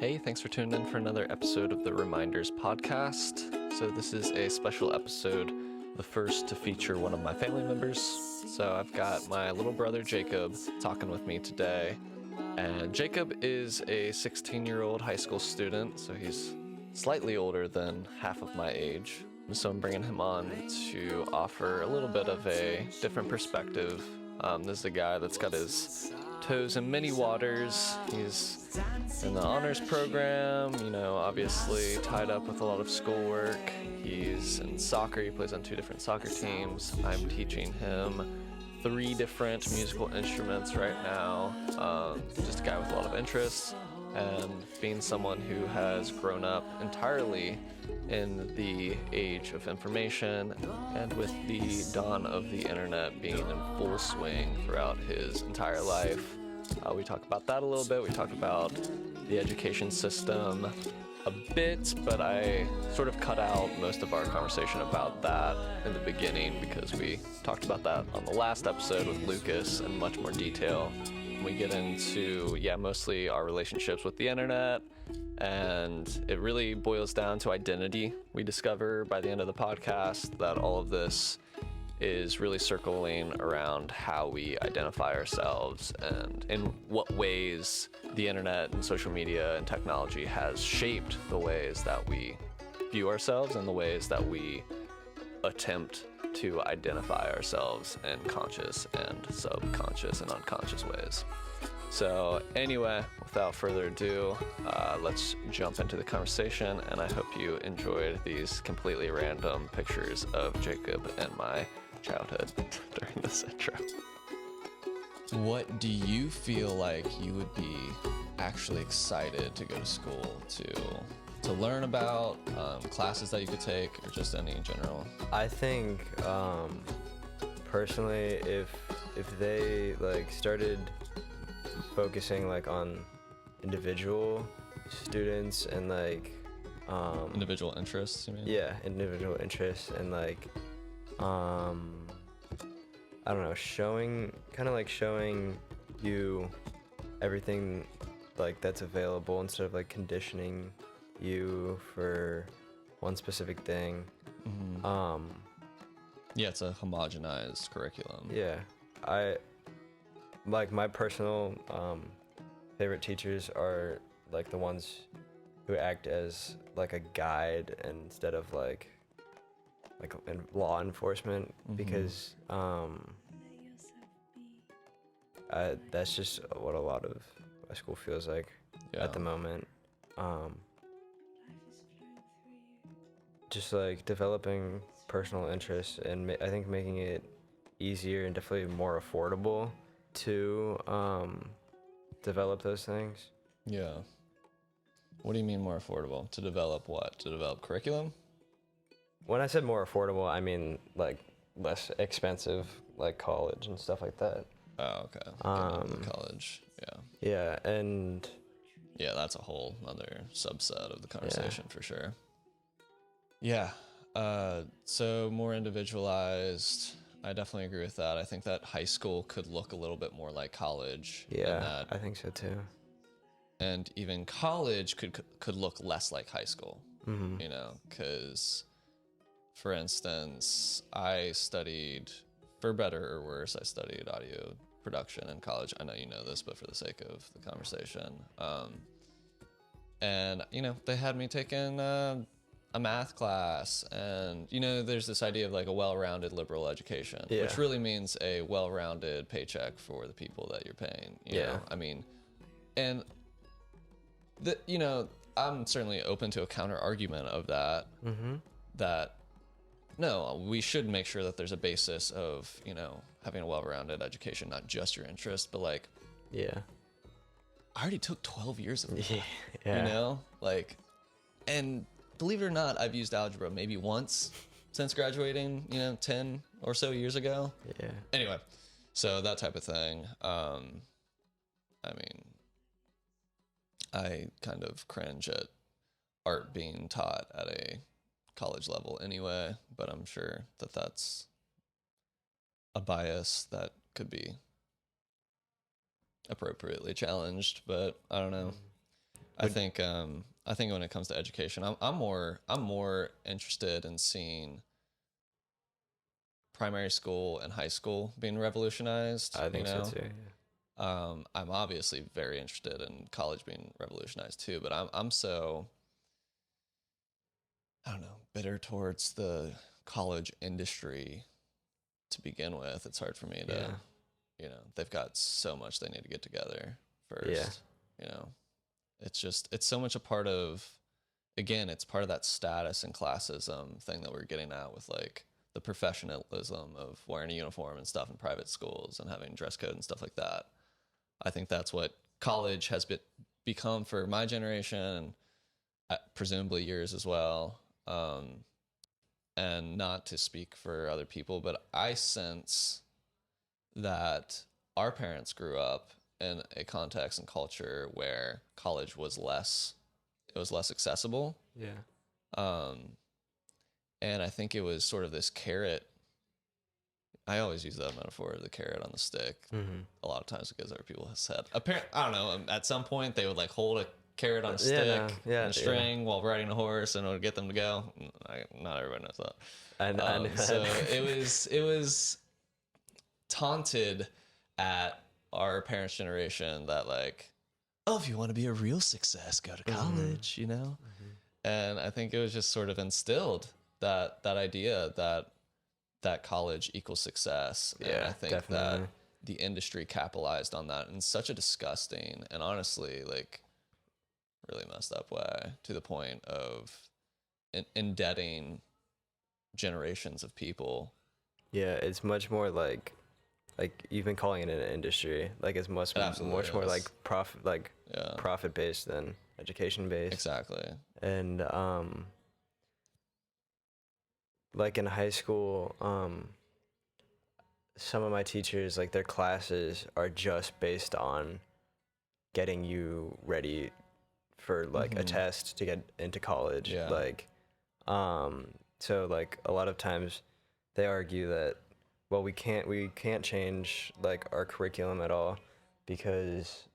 Hey, thanks for tuning in for another episode of the ReMinders podcast. So this is a special episode, the first to feature one of my family members. So I've got my little brother Jacob talking with me today. And Jacob is a 16-year-old high school student, so he's slightly older than half of my age. So I'm bringing him on to offer a little bit of a different perspective. This is a guy that's got his toes in many waters. He's in the honors program, obviously tied up with a lot of schoolwork. He's in soccer. He plays on 2 different soccer teams. I'm teaching him 3 different musical instruments right now. Just a guy with a lot of interests, and being someone who has grown up entirely in the age of information and with the dawn of the internet being in full swing throughout his entire life. We talk about that a little bit. We talk about the education system a bit, but I sort of cut out most of our conversation about that in the beginning because we talked about that on the last episode with Lucas in much more detail. We get into, mostly our relationships with the internet, and it really boils down to identity. We discover by the end of the podcast that all of this is really circling around how we identify ourselves and in what ways the internet and social media and technology has shaped the ways that we view ourselves and the ways that we attempt to identify ourselves in conscious and subconscious and unconscious ways. So anyway, without further ado, let's jump into the conversation, and I hope you enjoyed these completely random pictures of Jacob and my childhood during this intro. What do you feel like you would be actually excited to go to school to learn about, classes that you could take, or just any in general? I think personally, if they started focusing on individual students and individual interests, you mean? Yeah, individual interests and I don't know, showing you everything that's available instead of conditioning you for one specific thing. Mm-hmm. It's a homogenized curriculum. Yeah, I my personal favorite teachers are the ones who act as a guide instead of in law enforcement, mm-hmm. because that's just what a lot of my school feels like at the moment. Just developing personal interests and I think making it easier and definitely more affordable to develop those things. Yeah. What do you mean more affordable? To develop what? To develop curriculum? When I said more affordable, I mean less expensive, college and stuff like that. Oh, okay. College, yeah. Yeah, and yeah, that's a whole other subset of the conversation for sure. Yeah. So more individualized. I definitely agree with that. I think that high school could look a little bit more like college. Yeah, I think so too. And even college could look less like high school, mm-hmm. Because, for instance, I studied, for better or worse, I studied audio production in college. I know you know this, but for the sake of the conversation. And, they had me taking a math class, and there's this idea of a well-rounded liberal education, which really means a well-rounded paycheck for the people that you're paying. You know? I mean, and I'm certainly open to a counter argument of that. Mm-hmm. That no, we should make sure that there's a basis of having a well-rounded education, not just your interest, but I already took 12 years of that. And believe it or not, I've used algebra maybe once since graduating, 10 or so years ago. Yeah. Anyway, so that type of thing. I kind of cringe at art being taught at a college level anyway, but I'm sure that that's a bias that could be appropriately challenged, but I don't know. I think when it comes to education, I'm more interested in seeing primary school and high school being revolutionized. I think so too. Yeah. I'm obviously very interested in college being revolutionized too, but I'm so, I don't know, bitter towards the college industry to begin with. It's hard for me to, they've got so much they need to get together first. Yeah. It's so much a part of, again, it's part of that status and classism thing that we're getting at with like the professionalism of wearing a uniform and stuff in private schools and having dress code and stuff like that. I think that's what college has become for my generation, and presumably yours as well. And not to speak for other people, but I sense that our parents grew up in a context and culture where college was less accessible. Yeah. And I think it was sort of this carrot. I always use that metaphor, the carrot on the stick. A lot of times because other people have said, apparently, I don't know, at some point they would like hold a carrot on a stick and a string while riding a horse, and it would get them to go. Not everybody knows that. I knew so that. it was taunted at our parents' generation that like, oh, if you want to be a real success, go to college, And I think it was just sort of instilled that idea that college equals success. Yeah, and I think definitely. that the industry capitalized on that in such a disgusting and honestly like really messed up way, to the point of indebting generations of people. Yeah, it's much more like you've been calling it an industry. Like it's much more like profit based than education based. Exactly. And like in high school, some of my teachers, like their classes are just based on getting you ready for like a test to get into college. Yeah. Like so like a lot of times they argue that, well, we can't change like our curriculum at all because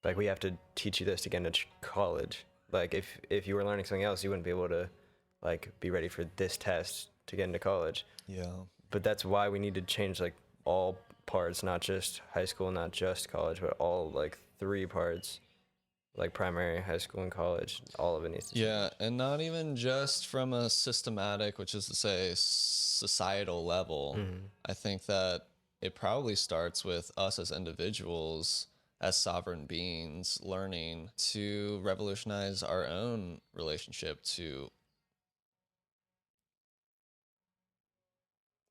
like we have to teach you this to get into college. Like if you were learning something else, you wouldn't be able to like be ready for this test to get into college. Yeah. But that's why we need to change like all parts, not just high school, not just college, but all like three parts, like primary, high school, and college. All of it needs to change. Yeah, and not even just from a systematic, which is to say societal level. I think that it probably starts with us as individuals, as sovereign beings, learning to revolutionize our own relationship to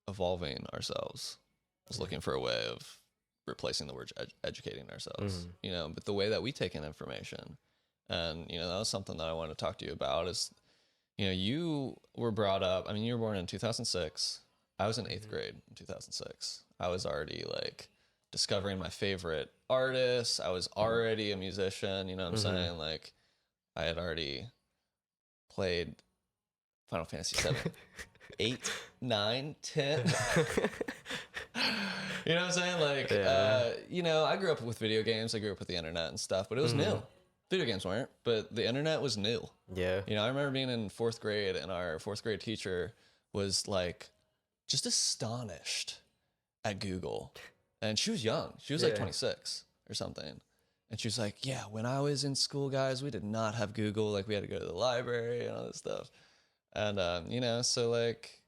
evolving ourselves. I was looking for a way of replacing the word educating ourselves, but the way that we take in information. And, that was something that I wanted to talk to you about is, you were brought up, you were born in 2006. I was in 8th grade in 2006. I was already like discovering my favorite artists. I was already a musician, you know what I'm saying? Like I had already played Final Fantasy 7, 8, 9, 10. You know what I'm saying? Like, I grew up with video games. I grew up with the internet and stuff, but it was new. Video games weren't, but the internet was new. Yeah. I remember being in 4th grade and our 4th grade teacher was like just astonished at Google. And she was young. She was like 26 or something. And she was like, yeah, when I was in school, guys, we did not have Google. Like we had to go to the library and all this stuff. And, so like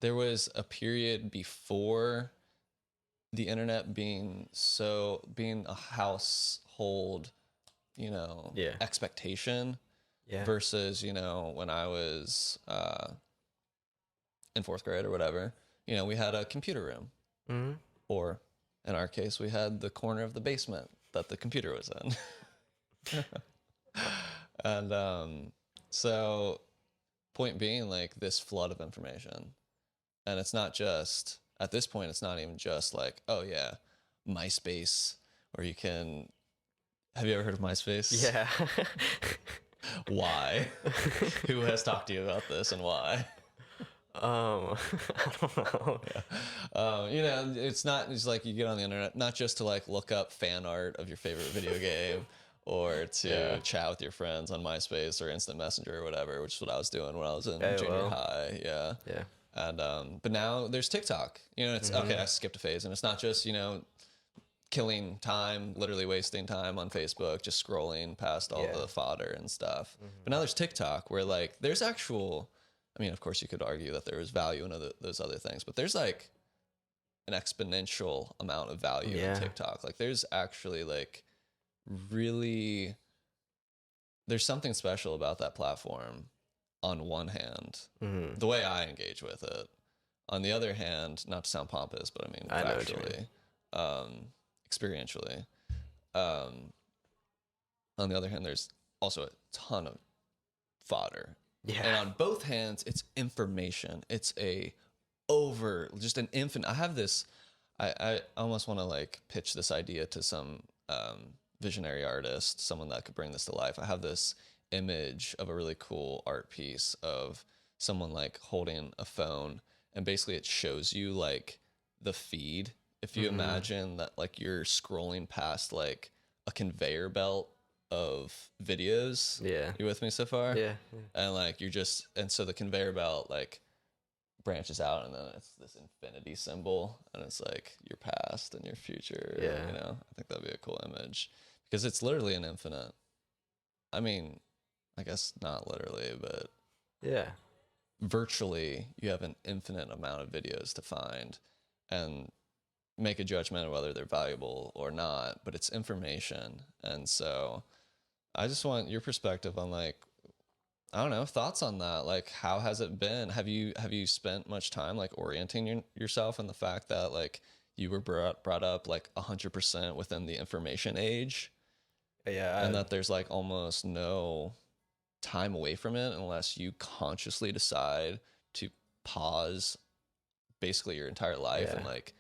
there was a period before the internet being a household, expectation versus, when I was in 4th grade or whatever, we had a computer room. Or in our case, we had the corner of the basement that the computer was in. And so point being, like this flood of information. And it's not just, at this point, it's not even just like, oh yeah, MySpace, or you can, have you ever heard of MySpace? Yeah. Why? Who has talked to you about this and why? I don't know. It's like you get on the internet, not just to like look up fan art of your favorite video game or to chat with your friends on MySpace or Instant Messenger or whatever, which is what I was doing when I was in junior high. Yeah. Yeah. And but now there's TikTok. You know, it's okay. I skipped a phase, and it's not just, you know, killing time, literally wasting time on Facebook, just scrolling past all the fodder and stuff. But now there's TikTok, where like there's actual. I mean, of course, you could argue that there is value in those other things, but there's like an exponential amount of value in TikTok. Like there's actually like really, there's something special about that platform on one hand, the way I engage with it. On the other hand, not to sound pompous, but I mean, factually, experientially. On the other hand, there's also a ton of fodder. Yeah. And on both hands, it's information. It's just an infinite. I have this, I almost want to like pitch this idea to some visionary artist, someone that could bring this to life. I have this image of a really cool art piece of someone like holding a phone, and basically it shows you like the feed. If you imagine that like you're scrolling past like a conveyor belt of videos. Yeah. You with me so far? Yeah. And like and so the conveyor belt like branches out, and then it's this infinity symbol, and it's like your past and your future. Yeah. You know, I think that'd be a cool image, because it's literally an infinite. I mean, I guess not literally, but yeah, virtually you have an infinite amount of videos to find and make a judgment of whether they're valuable or not, but it's information. And so I just want your perspective on like, I don't know, thoughts on that. Like, how has it been? Have you spent much time like orienting yourself in the fact that like you were brought up like 100% within the information age? Yeah. And that there's like almost no time away from it unless you consciously decide to pause basically your entire life and like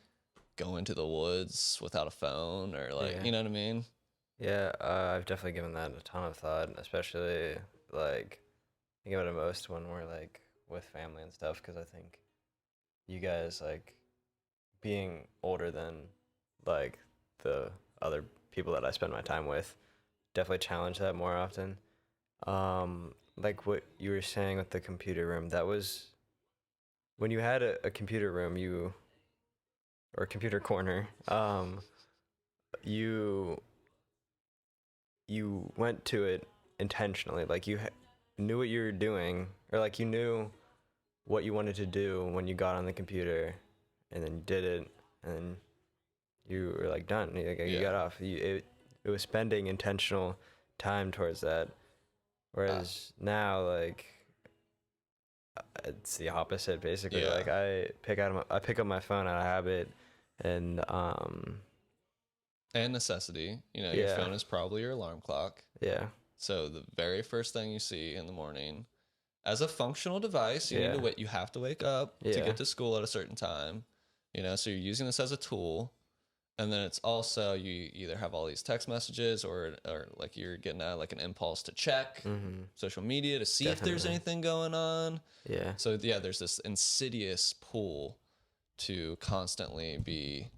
go into the woods without a phone, or like, you know what I mean? Yeah, I've definitely given that a ton of thought, especially like think about it most when we're like with family and stuff, because I think you guys like being older than like the other people that I spend my time with definitely challenge that more often. Like what you were saying with the computer room, that was when you had a computer room, or a computer corner, you went to it intentionally. Like you knew what you were doing, or like you knew what you wanted to do when you got on the computer, and then you did it, and then you were like done. You got off. It was spending intentional time towards that. Whereas now, like, it's the opposite basically. Like I pick up my phone out of habit, and necessity. You know, your phone is probably your alarm clock. Yeah. So the very first thing you see in the morning, as a functional device, you have to wake up to get to school at a certain time. You know, so you're using this as a tool. And then it's also, you either have all these text messages, or like you're getting like an impulse to check social media to see if there's anything going on. Yeah. So there's this insidious pull to constantly be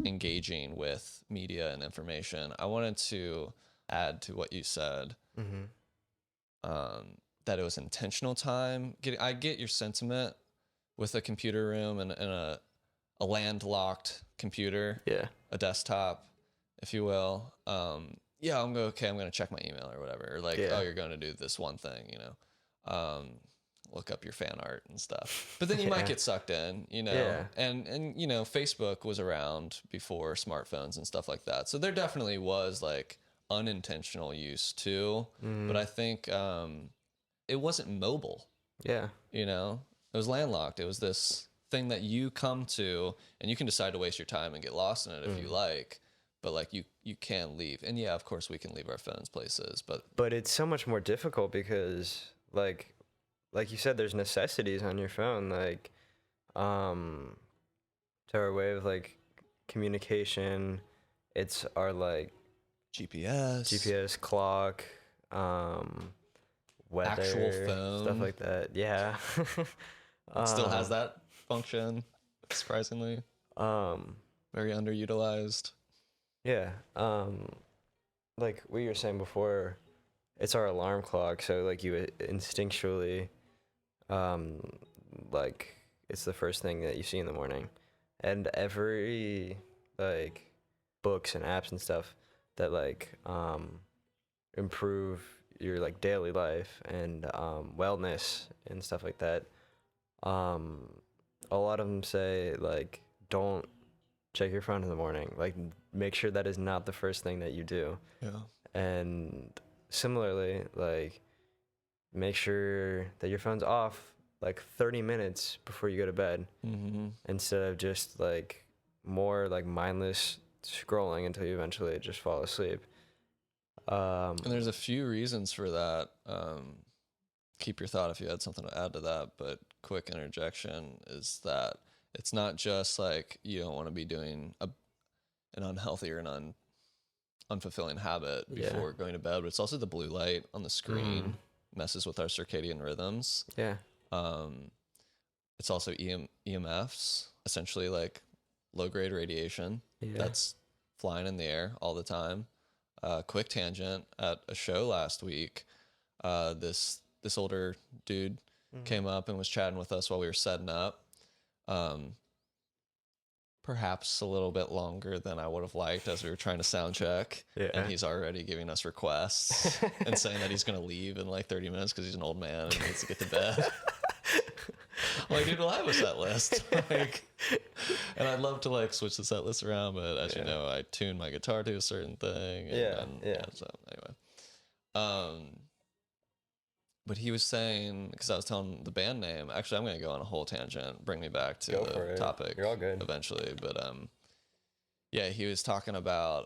engaging with media and information. I wanted to add to what you said, that it was intentional time. I get your sentiment with a computer room and a landlocked computer, a desktop, if you will. I'm going to check my email or whatever. Or like, you're going to do this one thing, you know, look up your fan art and stuff. But then you might get sucked in, you know, and you know, Facebook was around before smartphones and stuff like that. So there definitely was like unintentional use too. But I think it wasn't mobile. Yeah. You know, it was landlocked. It was this thing that you come to, and you can decide to waste your time and get lost in it if you like, but like you can leave. And of course we can leave our phones places, but it's so much more difficult because like you said, there's necessities on your phone, like to our way of like communication. It's our like GPS, clock, weather, actual phone, stuff like that. Yeah. It still has that function, surprisingly. Very underutilized. Yeah. like what you were saying before, it's our alarm clock. So like you instinctually, um, like it's the first thing that you see in the morning, and every like books and apps and stuff that like improve your like daily life and wellness and stuff like that. Um, a lot of them say like don't check your phone in the morning. Like make sure that is not the first thing that you do. Yeah. And similarly, like make sure that your phone's off like 30 minutes before you go to bed instead of just like more like mindless scrolling until you eventually just fall asleep. And there's a few reasons for that. Keep your thought if you had something to add to that, but quick interjection is that it's not just like you don't want to be doing an unhealthy or an unfulfilling habit before going to bed, but it's also the blue light on the screen messes with our circadian rhythms. Yeah. It's also EMFs, essentially like low grade radiation that's flying in the air all the time. Quick tangent, at a show last week, this older dude came up and was chatting with us while we were setting up. Perhaps a little bit longer than I would have liked as we were trying to sound check. Yeah. And he's already giving us requests and saying that he's going to leave in like 30 minutes because he's an old man and needs to get to bed. I'm like, dude, we'll have a set list. Like, and I'd love to like switch the set list around, but as you know, I tune my guitar to a certain thing. And, so anyway, but he was saying, because I was telling him the band name. Actually, I'm going to go on a whole tangent. Bring me back to the topic. You're all good eventually, but yeah, he was talking about,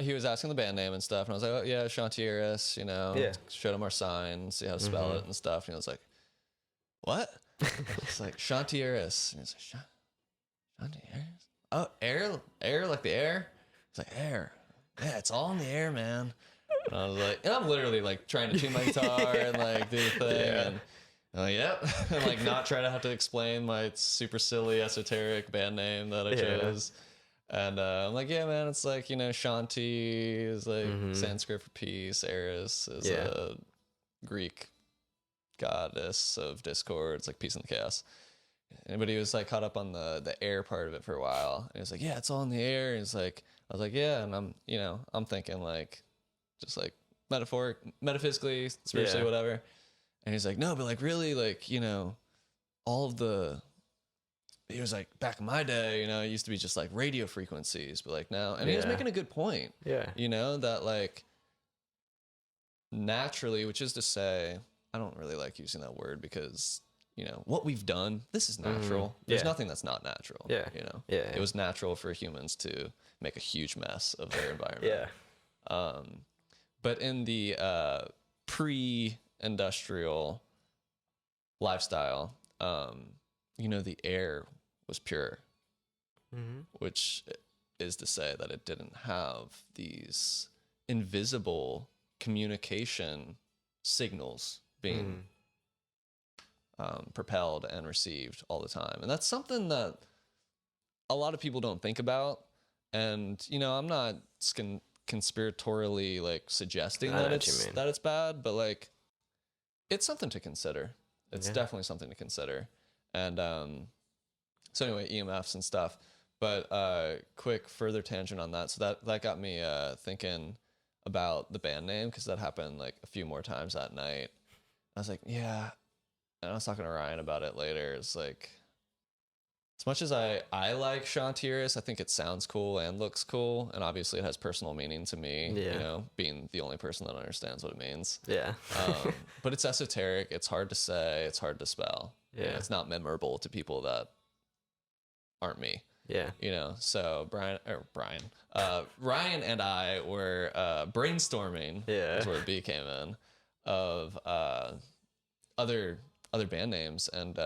he was asking the band name and stuff, and I was like, oh yeah, Shantieris, you know. Yeah. Showed him our sign, see how to spell it and stuff, and he was like, what? It's like Shantieris. And he's like, Shantieris? Oh, air like the air? He's like, air. Yeah, it's all in the air, man. And I was like, and I'm literally like trying to tune my guitar and like do the thing. And I'm like, yep. And like not try to have to explain my super silly esoteric band name that I chose. And I'm like, yeah, man, it's like, you know, Shanti is like Sanskrit for peace. Eris is a Greek goddess of discord. It's like peace and chaos. But he was like caught up on the air part of it for a while. And he was like, yeah, it's all in the air. And he's like, I was like, yeah. And I'm thinking like, just like metaphysically, spiritually, whatever. And he's like, no, but like really, like, you know, he was like, back in my day, you know, it used to be just like radio frequencies, but like now, and he was making a good point. Yeah. You know, that like naturally, which is to say, I don't really like using that word because, you know, what we've done, this is natural. There's nothing that's not natural. Yeah. You know, it was natural for humans to make a huge mess of their environment. But in the pre-industrial lifestyle, you know, the air was pure, which is to say that it didn't have these invisible communication signals being propelled and received all the time. And that's something that a lot of people don't think about. And, you know, I'm not conspiratorially like suggesting that it's bad, but like it's something to consider. It's definitely something to consider. And so anyway, EMFs and stuff. But quick further tangent on that. So that got me thinking about the band name, because that happened like a few more times that night. I was like, yeah. And I was talking to Ryan about it later. It's like, as much as I like Shantieris, I think it sounds cool and looks cool, and obviously it has personal meaning to me, you know, being the only person that understands what it means. Yeah. But it's esoteric, it's hard to say, it's hard to spell. Yeah. You know, it's not memorable to people that aren't me. Yeah. You know, so Ryan and I were brainstorming, is where B came in, of other band names, and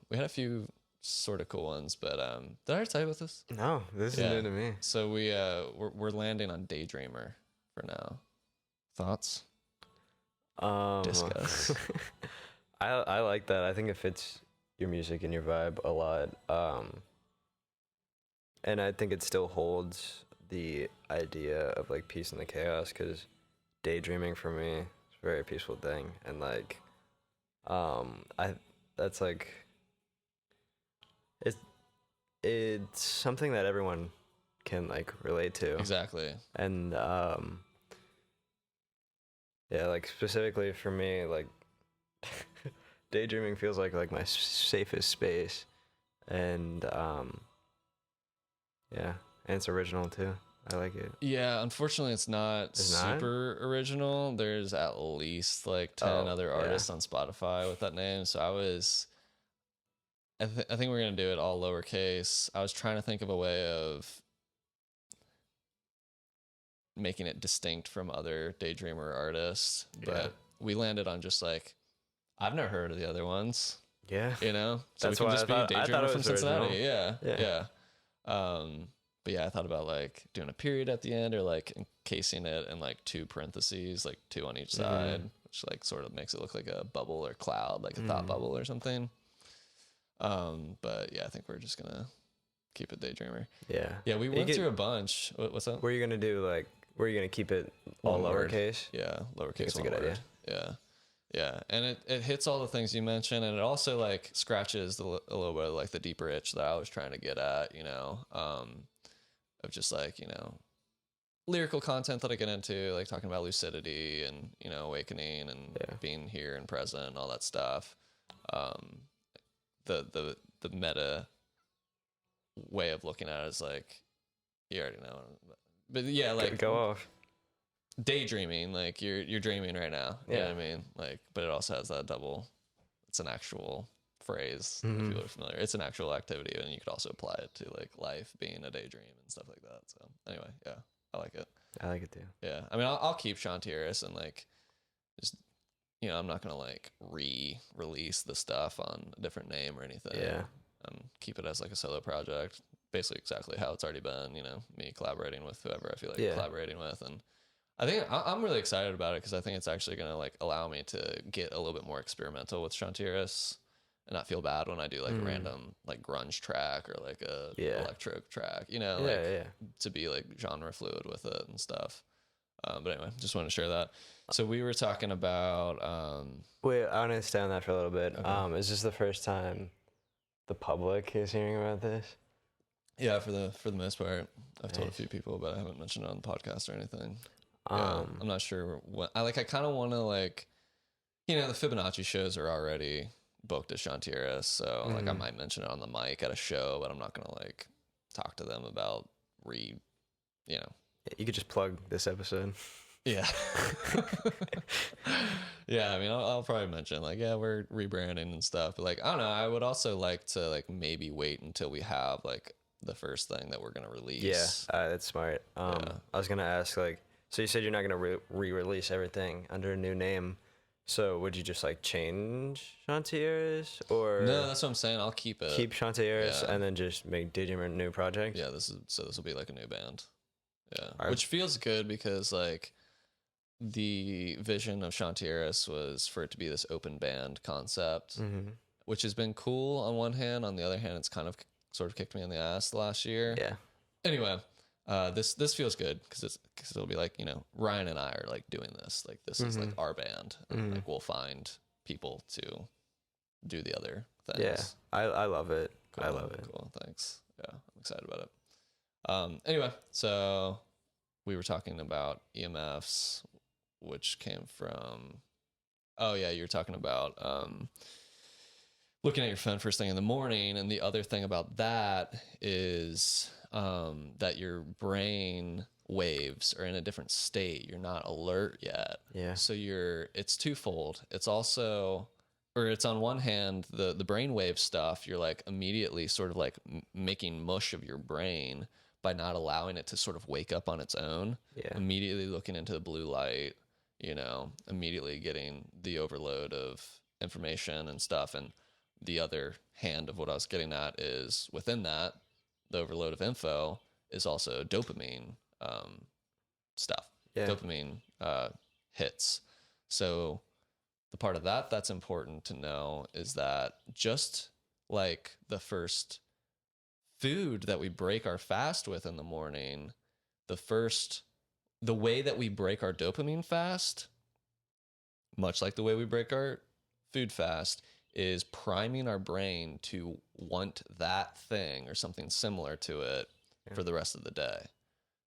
we had a few sort of cool ones, but did I already tell you about this? No, this is new to me. So we're landing on Daydreamer for now. Thoughts? Discuss. I like that. I think it fits your music and your vibe a lot. And I think it still holds the idea of like peace in the chaos, because daydreaming for me is a very peaceful thing, and like I that's like it's it's something that everyone can like relate to. Exactly. And yeah, like specifically for me, like daydreaming feels like my safest space, and yeah, and it's original too. I like it. Yeah, unfortunately, it's not It's not? super original. There's at least like 10 other yeah. artists on Spotify with that name. So I think we're going to do it all lowercase. I was trying to think of a way of making it distinct from other Daydreamer artists, but Yeah. we landed on just like, I've never heard of the other ones, Yeah. you know? So That's we can why just be I thought Daydreamer it from was Cincinnati. original. Yeah. Yeah. But yeah, I thought about like doing a period at the end or like encasing it in like 2 parentheses, like 2 on each side, which like sort of makes it look like a bubble or cloud, like a thought bubble or something. But yeah, I think we're just gonna keep it Daydreamer. Yeah. Yeah, we went through a bunch. What's up? Were you gonna do like? Were you gonna keep it all One word. lowercase? Yeah, lowercase. That's a one good word. idea. Yeah. Yeah, and it hits all the things you mentioned, and it also like scratches a little bit of, like the deeper itch that I was trying to get at, you know, of just like, you know, lyrical content that I get into, like talking about lucidity and, you know, awakening and being here and present and all that stuff. The meta way of looking at it is like, you already know, but yeah, like Go off. daydreaming, like you're dreaming right now. You know what I mean? Like, but it also has that double, it's an actual phrase if people are familiar. It's an actual activity, and you could also apply it to like life being a daydream and stuff like that. So anyway, yeah, I like it. I like it too. Yeah, I mean, I'll keep Shantiris and like just, you know, I'm not gonna like re-release the stuff on a different name or anything. Yeah. Keep it as like a solo project, basically exactly how it's already been. You know, me collaborating with whoever I feel like collaborating with, and I think I'm really excited about it because I think it's actually gonna like allow me to get a little bit more experimental with Shantiris and not feel bad when I do like a random like grunge track or like a electro track, you know, to be like genre fluid with it and stuff. But anyway, just wanted to share that. So we were talking about Wait, I want to stay on that for a little bit. Okay. Is this the first time the public is hearing about this? Yeah, for the most part. I've told a few people, but I haven't mentioned it on the podcast or anything. Yeah, I'm not sure what I kind of want to like, you know, the Fibonacci shows are already booked as Shantiris, so like I might mention it on the mic at a show, but I'm not gonna like talk to them about you know. You could just plug this episode. Yeah. Yeah, I mean, I'll probably mention like, yeah, we're rebranding and stuff, but like, I don't know, I would also like to like maybe wait until we have like the first thing that we're gonna release. Yeah, that's smart. I was gonna ask like, so you said you're not gonna re-release everything under a new name. So would you just like change Shantiris or no? That's what I'm saying. I'll keep it. Keep Shantiris and then just make Daydreamer a new project. Yeah, this will be like a new band. Yeah, right. Which feels good because like the vision of Shantiris was for it to be this open band concept, which has been cool on one hand. On the other hand, it's kind of sort of kicked me in the ass the last year. Yeah. Anyway, this feels good because it'll be like, you know, Ryan and I are like doing this. Like this is like our band, and like we'll find people to do the other things. Yeah, I love it. Cool. I love it. Cool, thanks. Yeah, I'm excited about it. Anyway, so we were talking about EMFs, which came from. Oh yeah, you were talking about looking at your phone first thing in the morning, and the other thing about that is that your brain waves are in a different state. You're not alert yet. Yeah. So it's twofold. It's also, or it's on one hand, the brainwave stuff, you're like immediately sort of like making mush of your brain by not allowing it to sort of wake up on its own. Yeah. Immediately looking into the blue light, you know, immediately getting the overload of information and stuff. And the other hand of what I was getting at is within that, the overload of info is also dopamine stuff. Yeah. Dopamine hits. So the part of that that's important to know is that just like the first food that we break our fast with in the morning, the first the way that we break our dopamine fast, much like the way we break our food fast, is priming our brain to want that thing or something similar to it for the rest of the day.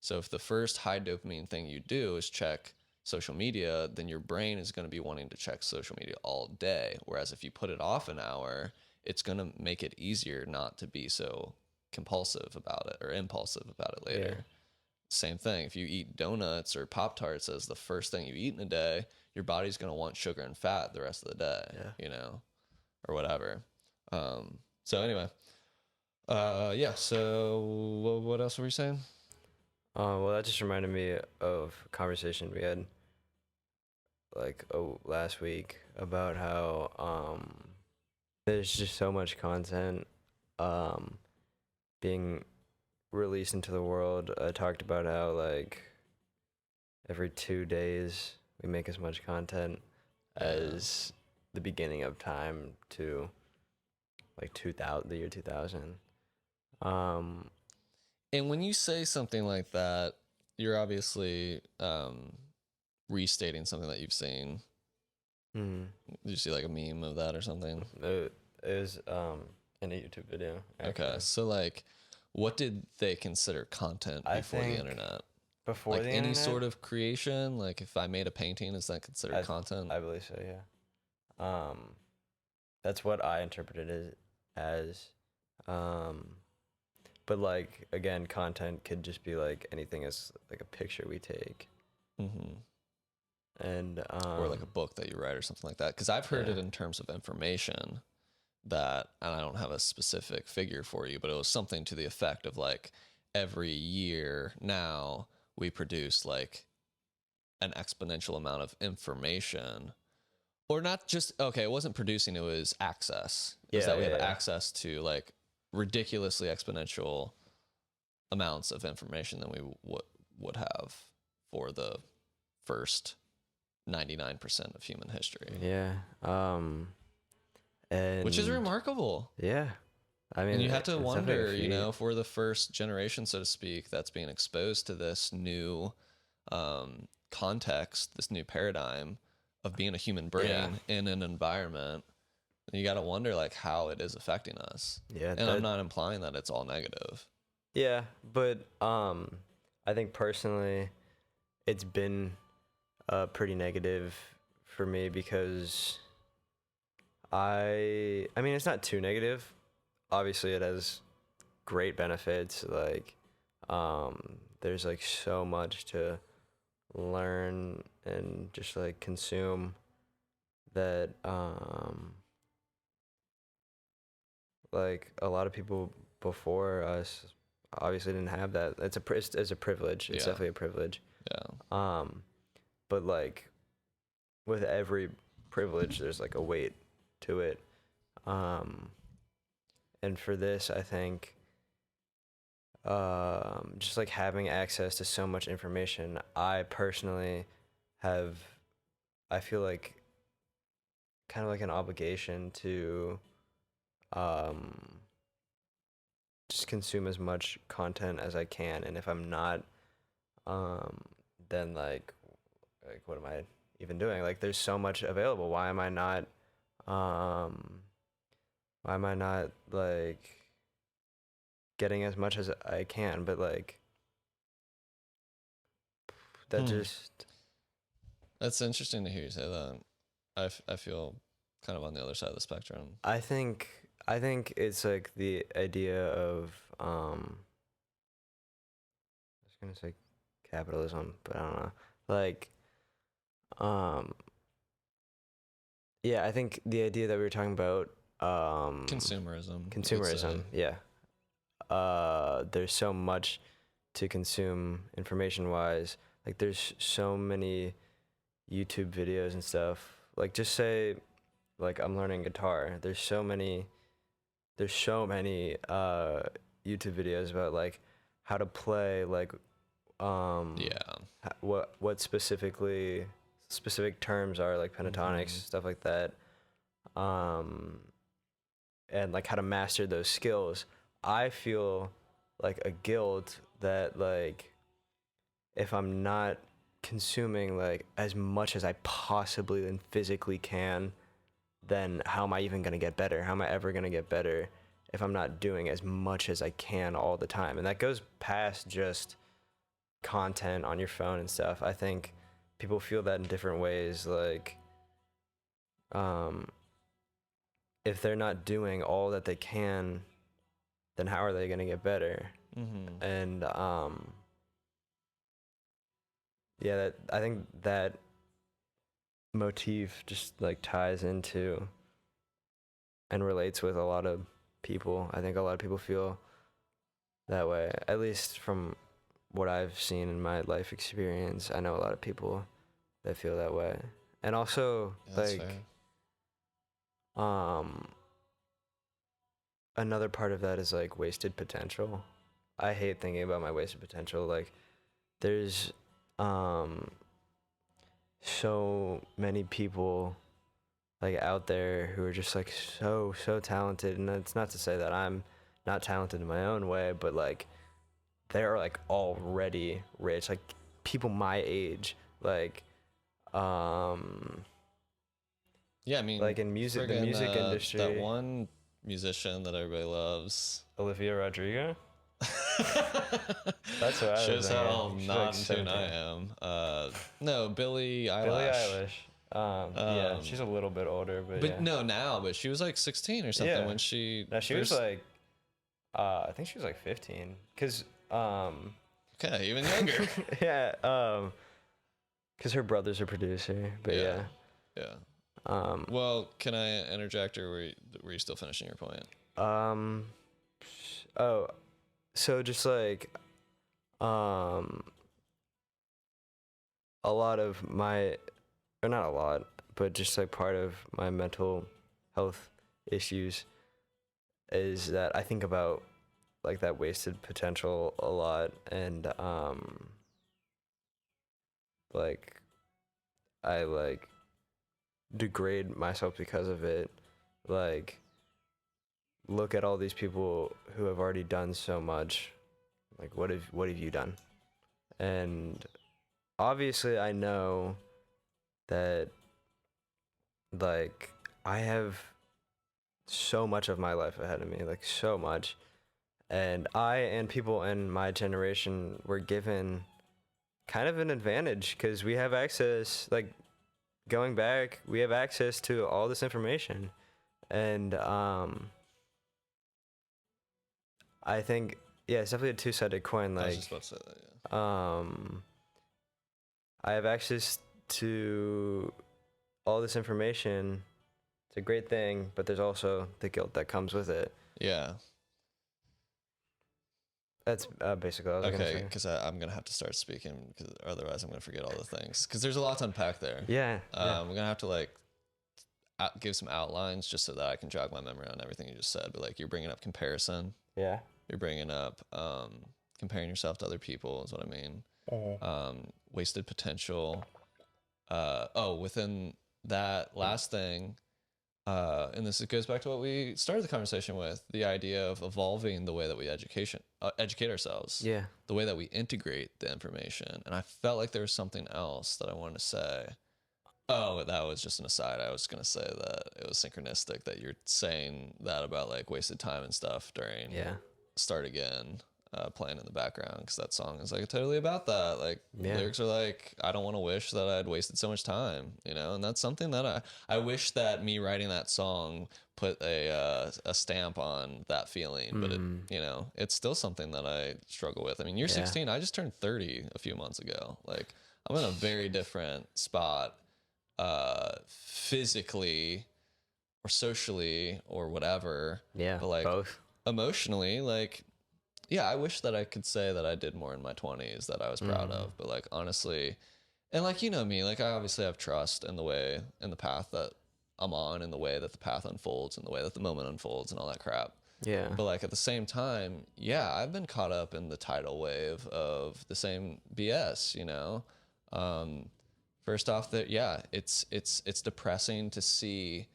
So if the first high dopamine thing you do is check social media, then your brain is going to be wanting to check social media all day. Whereas if you put it off an hour, it's going to make it easier not to be so compulsive about it or impulsive about it later. Yeah. Same thing. If you eat donuts or Pop-Tarts as the first thing you eat in a day, your body's going to want sugar and fat the rest of the day, you know, or whatever. So anyway, so what else were we saying? Well, that just reminded me of a conversation we had like last week about how there's just so much content being released into the world. I talked about how like every 2 days we make as much content as the beginning of time to like the year 2000. And when you say something like that, you're obviously restating something that you've seen. Did you see like a meme of that or something? It was in a YouTube video. Actually. Okay, so like, what did they consider content before the internet? Before like the any internet? Sort of creation, like if I made a painting, is that considered content? I believe so, yeah. That's what I interpreted it as. But like again, content could just be like anything as like a picture we take. And or like a book that you write or something like that. Because I've heard it in terms of information that, and I don't have a specific figure for you, but it was something to the effect of like every year now we produce like an exponential amount of information, or not just, it wasn't producing, it was access. It was that we have access to like ridiculously exponential amounts of information than we would have for the first 99% of human history. Yeah. And which is remarkable. Yeah. I mean, and you have to wonder, you know, for the first generation, so to speak, that's being exposed to this new context, this new paradigm of being a human brain in an environment. And you got to wonder like how it is affecting us. Yeah. And I'm not implying that it's all negative. Yeah. But I think personally it's been pretty negative for me because I mean, it's not too negative. Obviously it has great benefits. Like, there's like so much to learn and just like consume that, like a lot of people before us obviously didn't have that. It's a privilege. It's definitely a privilege. Yeah. But like with every privilege, there's like a weight to it. And for this, I think, just like having access to so much information, I personally I feel like kind of like an obligation to, just consume as much content as I can. And if I'm not, then like what am I even doing? Like there's so much available. Why am I not like getting as much as I can? But like that that's interesting to hear you say that. I feel kind of on the other side of the spectrum. I think it's like the idea of I was gonna say capitalism, but I don't know. Like yeah, I think the idea that we were talking about, consumerism, yeah. There's so much to consume information wise. Like there's so many YouTube videos and stuff. Like just say like I'm learning guitar. There's so many YouTube videos about like how to play, like what specific terms are, like pentatonics, stuff like that, and like how to master those skills. I feel like a guilt that like if I'm not consuming like as much as I possibly and physically can, then how am I even going to get better? How am I ever going to get better if I'm not doing as much as I can all the time? And that goes past just content on your phone and stuff. I think people feel that in different ways. Like, if they're not doing all that they can, then how are they going to get better? Mm-hmm. And yeah, I think that motif just like ties into and relates with a lot of people. I think a lot of people feel that way, at least from what I've seen in my life experience. I know a lot of people that feel that way. And also, Yeah, that's fair. another part of that is like wasted potential. I hate thinking about my wasted potential. Like, there's so many people like out there who are just like so talented, and it's not to say that I'm not talented in my own way, but like they're like already rich, like people my age, like Yeah, I mean, like in music, the friggin', music industry. that one musician that everybody loves. Olivia Rodrigo. That's what I was Shows how thinking. She's not like in tune 17. I am. No, Billie Eilish. Billie Eilish. Yeah, she's a little bit older, but yeah. No, now, but she was like 16 or something Yeah. when she. No, she was like, I think she was like 15. Cause Okay, even younger. yeah, cause her brother's a producer, but yeah. Yeah. Well, can I interject, or were you still finishing your point? Oh, so just like, a lot of my, or not a lot, but just like part of my mental health issues is that I think about like that wasted potential a lot, and like I like degrade myself because of it. Like, look at all these people who have already done so much. Like, what have you done? And obviously I know that like I have so much of my life ahead of me, like so much. And I and people in my generation were given kind of an advantage because we have access, like going back, we have access to all this information. And I think, yeah, it's definitely a two-sided coin. I was Like, just about to say that, yeah. I have access to all this information. It's a great thing, but there's also the guilt that comes with it. Yeah. That's basically what I was gonna Okay, say. because I'm going to have to start speaking, because otherwise I'm going to forget all the things. Because there's a lot to unpack there. Yeah. We're going to have to, like, give some outlines just so that I can jog my memory on everything you just said. But, like, you're bringing up comparison. Yeah. You're bringing up comparing yourself to other people is what I mean. Wasted potential. Within that last thing, and this goes back to what we started the conversation with, the idea of evolving the way that we educate ourselves. Yeah. The way that we integrate the information. And I felt like there was something else that I wanted to say. Oh, that was just an aside. I was going to say that it was synchronistic that you're saying that about like wasted time and stuff during Start Again playing in the background, because that song is like totally about that. Like lyrics are like, I don't want to wish that I'd wasted so much time, you know. And that's something that I wish that me writing that song put a stamp on that feeling. But it, you know, it's still something that I struggle with. I mean, you're 16. I just turned 30 a few months ago. Like, I'm in a very different spot physically or socially or whatever. Yeah, but like both. Emotionally, like, yeah, I wish that I could say that I did more in my 20s that I was proud of. But like, honestly, and like, you know me, like I obviously have trust in the path that I'm on, in the way that the path unfolds, in the way that the moment unfolds and all that crap. Yeah. But like at the same time, yeah, I've been caught up in the tidal wave of the same BS, you know? First off, that yeah, it's depressing to see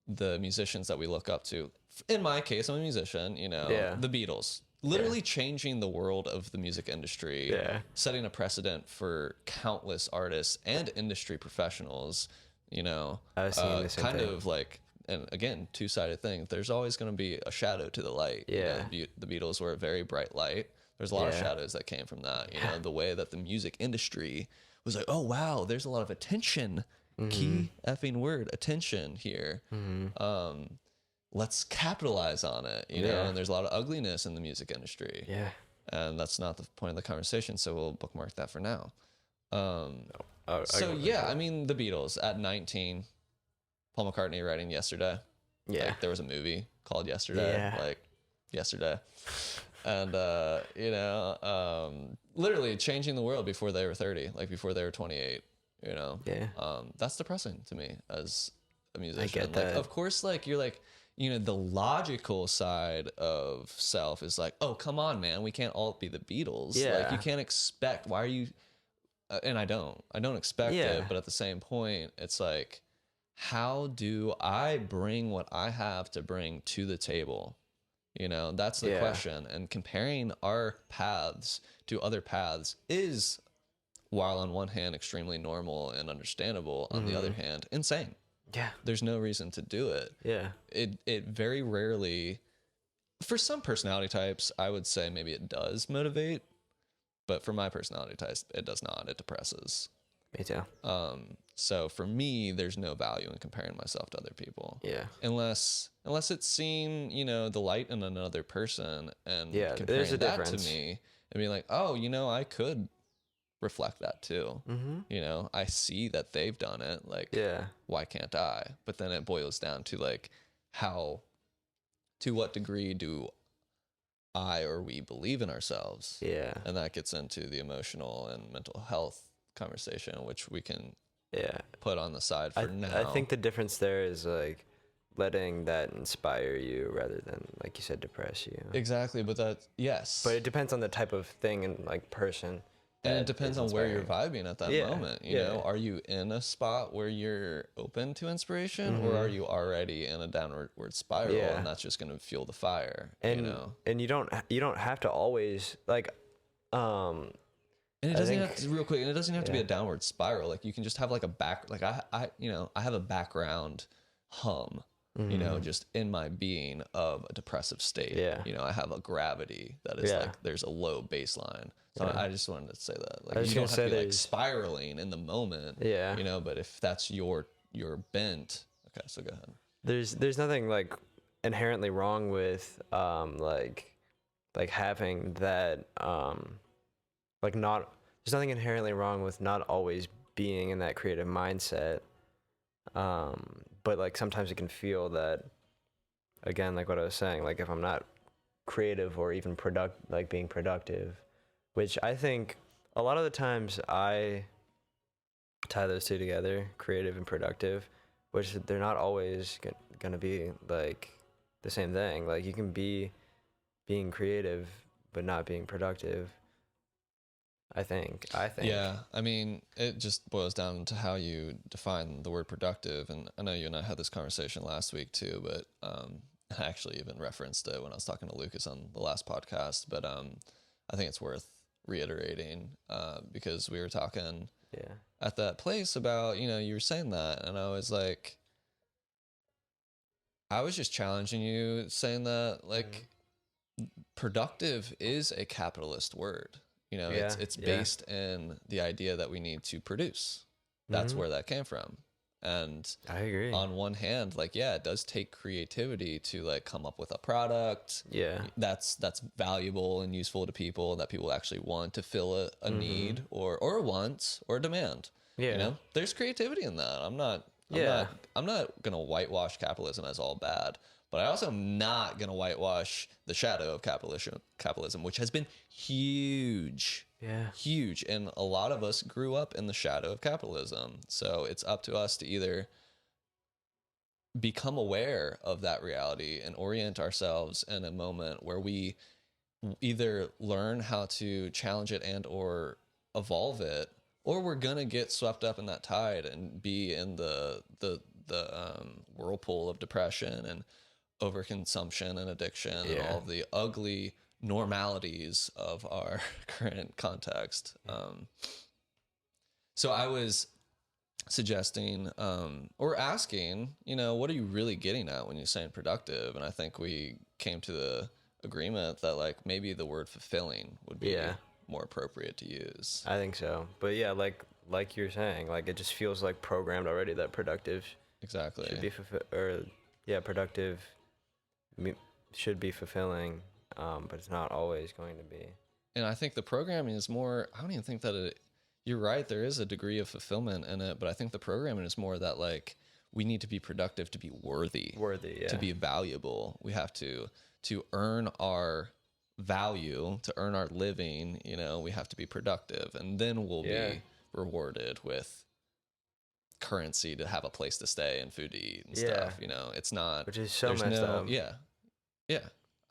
the musicians that we look up to. In my case, I'm a musician, you know, the Beatles. literally changing the world of the music industry, setting a precedent for countless artists and industry professionals, you know, I was seeing the same kind thing. of like, and again, two-sided thing. There's always going to be a shadow to the light. Yeah. You know, the Beatles were a very bright light. There's a lot of shadows that came from that. You know, the way that the music industry was like, oh, wow, there's a lot of attention. Key effing word, attention here. Let's capitalize on it, you know, and there's a lot of ugliness in the music industry. Yeah. And that's not the point of the conversation, so we'll bookmark that for now. I mean, the Beatles at 19, Paul McCartney writing Yesterday. Yeah. Like, there was a movie called Yesterday, like yesterday. And, you know, literally changing the world before they were 30, like before they were 28, you know? Yeah. That's depressing to me as a musician. I get like, that. of course, like, you're like, you know, the logical side of self is like, oh, come on, man, we can't all be the Beatles. Yeah. Like, you can't expect, why are you, and I don't expect it, but at the same point, it's like, how do I bring what I have to bring to the table? You know, that's the question. And comparing our paths to other paths is, while on one hand extremely normal and understandable, on the other hand insane. Yeah. There's no reason to do it. Yeah. It very rarely, for some personality types, I would say maybe it does motivate, but for my personality type, it does not. It depresses. Me too. So for me, there's no value in comparing myself to other people. Yeah. Unless it's seeing, you know, the light in another person and comparing there's a that difference. to me and being like, oh, you know, I could reflect that too. You know, I see that they've done it. Like, why can't I? But then it boils down to like, to what degree do I or we believe in ourselves? Yeah. And that gets into the emotional and mental health conversation, which we can put on the side for now. I think the difference there is like letting that inspire you rather than, like you said, depress you. Exactly, but that, yes. But it depends on the type of thing and like person. And it depends on where you're vibing at that moment. You know, are you in a spot where you're open to inspiration, or are you already in a downward spiral, and that's just going to fuel the fire? And you know, and you don't have to always like. And it doesn't have to, real quick. And it doesn't have to be a downward spiral. Like, you can just have like a back. Like I you know, I have a background hum. You know, just in my being of a depressive state. You know, I have a gravity that is like, there's a low baseline. So I just wanted to say that. Like, you don't have to be like spiraling in the moment. You know, but if that's your bent. Okay, so go ahead. There's nothing like inherently wrong with like having that like not. There's nothing inherently wrong with not always being in that creative mindset. But like sometimes it can feel that, again, like what I was saying, like if I'm not creative or even being productive, which I think a lot of the times I tie those two together, creative and productive, which they're not always going to be like the same thing. Like you can be being creative but not being productive. I think. Yeah, I mean, it just boils down to how you define the word productive. And I know you and I had this conversation last week too, but I actually even referenced it when I was talking to Lucas on the last podcast. But I think it's worth reiterating because we were talking at that place about, you know, you were saying that, and I was like, I was just challenging you, saying that like productive is a capitalist word. You know, it's based in the idea that we need to produce. That's where that came from. And I agree. On one hand, like, it does take creativity to like come up with a product. That's valuable and useful to people, that people actually want to fill a need or a want or a demand. You know, there's creativity in that. I'm not going to whitewash capitalism as all bad. But I also am not going to whitewash the shadow of capitalism, which has been huge. Huge. And a lot of us grew up in the shadow of capitalism. So it's up to us to either become aware of that reality and orient ourselves in a moment where we either learn how to challenge it and or evolve it, or we're going to get swept up in that tide and be in the whirlpool of depression and overconsumption and addiction and all of the ugly normalities of our current context. So I was suggesting or asking, what are you really getting at when you're saying productive? And I think we came to the agreement that like maybe the word fulfilling would be more appropriate to use. I think so. But yeah, like you're saying, like it just feels like programmed already that productive Exactly should be productive should be fulfilling, but it's not always going to be. And I think the programming is more, I don't even think that you're right, there is a degree of fulfillment in it, but I think the programming is more that like we need to be productive to be worthy, to be valuable. We have to earn our value, to earn our living, we have to be productive, and then we'll be rewarded with currency to have a place to stay and food to eat and stuff. It's not, which is so messed up.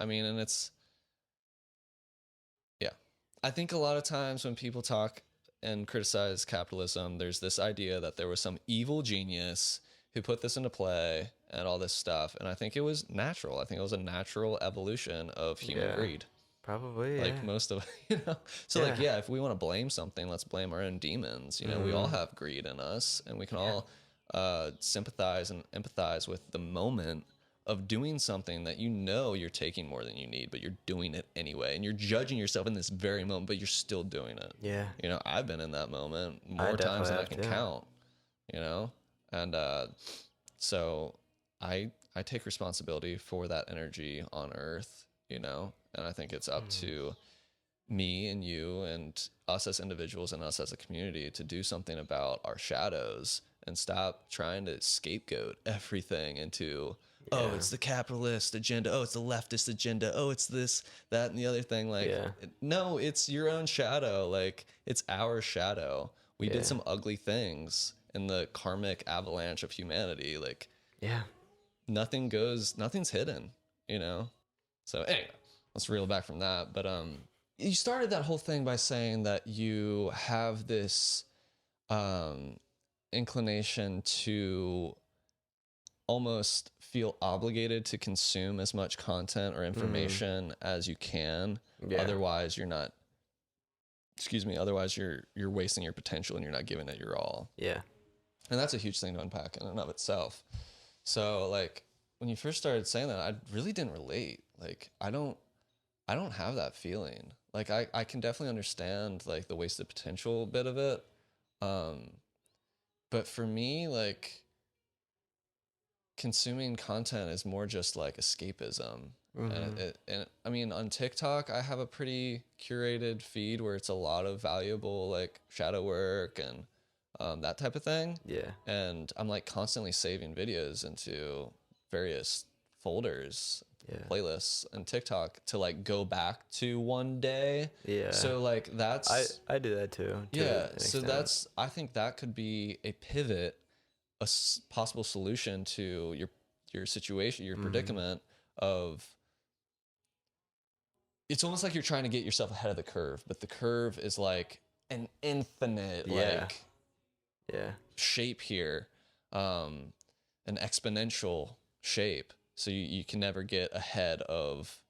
I mean, and it's I think a lot of times when people talk and criticize capitalism, there's this idea that there was some evil genius who put this into play and all this stuff. And I think it was natural. I think it was a natural evolution of human greed. Probably, like most of So like, if we want to blame something, let's blame our own demons. We all have greed in us, and we can all sympathize and empathize with the moment of doing something that you're taking more than you need, but you're doing it anyway, and you're judging yourself in this very moment, but you're still doing it. I've been in that moment more times than I can count. And so I take responsibility for that energy on earth, and I think it's up to me and you and us as individuals and us as a community to do something about our shadows and stop trying to scapegoat everything into oh, it's the capitalist agenda. Oh, it's the leftist agenda. Oh, it's this, that, and the other thing. Like, no, it's your own shadow. Like, it's our shadow. We did some ugly things in the karmic avalanche of humanity. Like, nothing's hidden, So anyway, let's reel back from that. But you started that whole thing by saying that you have this inclination to almost feel obligated to consume as much content or information as you can. Otherwise you're wasting your potential and you're not giving it your all. And that's a huge thing to unpack in and of itself. So like when you first started saying that, I really didn't relate. Like I don't have that feeling. Like I can definitely understand like the wasted potential bit of it. But for me, like consuming content is more just like escapism. And I mean, on TikTok, I have a pretty curated feed where it's a lot of valuable like shadow work and that type of thing. And I'm like constantly saving videos into various folders, playlists and TikTok to like go back to one day. So like that's I do that too. So I think that could be a pivot, a possible solution to your situation, your predicament of, it's almost like you're trying to get yourself ahead of the curve, but the curve is like an infinite shape here, an exponential shape. So you can never get ahead of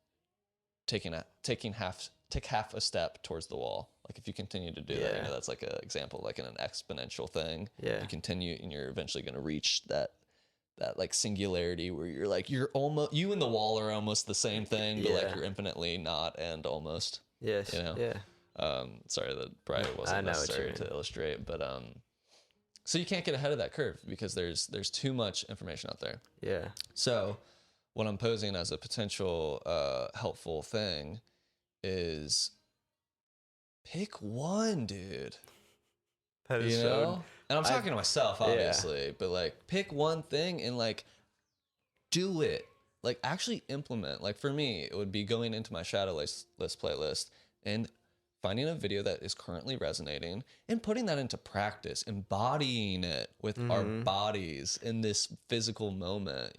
take half a step towards the wall. Like if you continue to do that, that's like an example, like in an exponential thing. You continue and you're eventually going to reach that like singularity where you're like, you and the wall are almost the same thing, but like you're infinitely not and almost. Sorry, that probably wasn't necessary to illustrate, but so you can't get ahead of that curve because there's too much information out there. So what I'm posing as a potential helpful thing is pick one, dude. That is and I'm talking to myself, obviously, but like pick one thing and like do it. Like actually implement. Like for me, it would be going into my shadow list playlist and finding a video that is currently resonating and putting that into practice, embodying it with our bodies in this physical moment,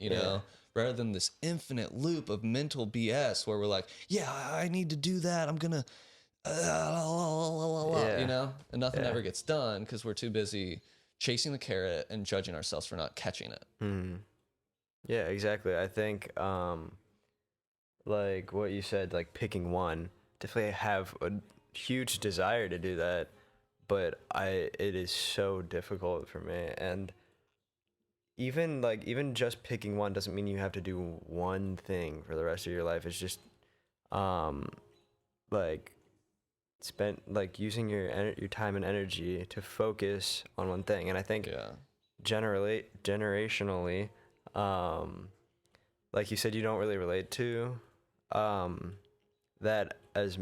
rather than this infinite loop of mental BS where we're like, I need to do that. I'm going to, and nothing ever gets done because we're too busy chasing the carrot and judging ourselves for not catching it. Yeah, exactly. I think like what you said, like picking one. Definitely have a huge desire to do that, but it is so difficult for me. And even just picking one doesn't mean you have to do one thing for the rest of your life. It's just um like spent like using your time and energy to focus on one thing. And I think Yeah. generally generationally, like you said, you don't really relate to that as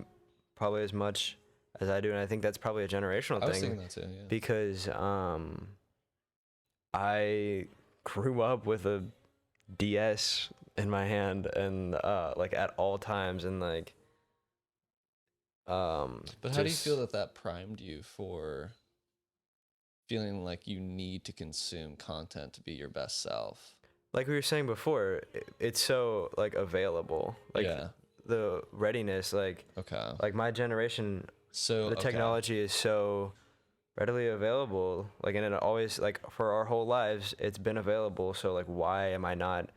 probably as much as I do, and I think that's probably a generational I was thing thinking that too, yeah. because I grew up with a DS in my hand and like at all times, and like But how do you feel that primed you for feeling like you need to consume content to be your best self? like we were saying before, it's so like available, like Yeah. the readiness, Okay. like my generation, So the okay. technology is so readily available, like, and it always, like, for our whole lives it's been available, so like why am I not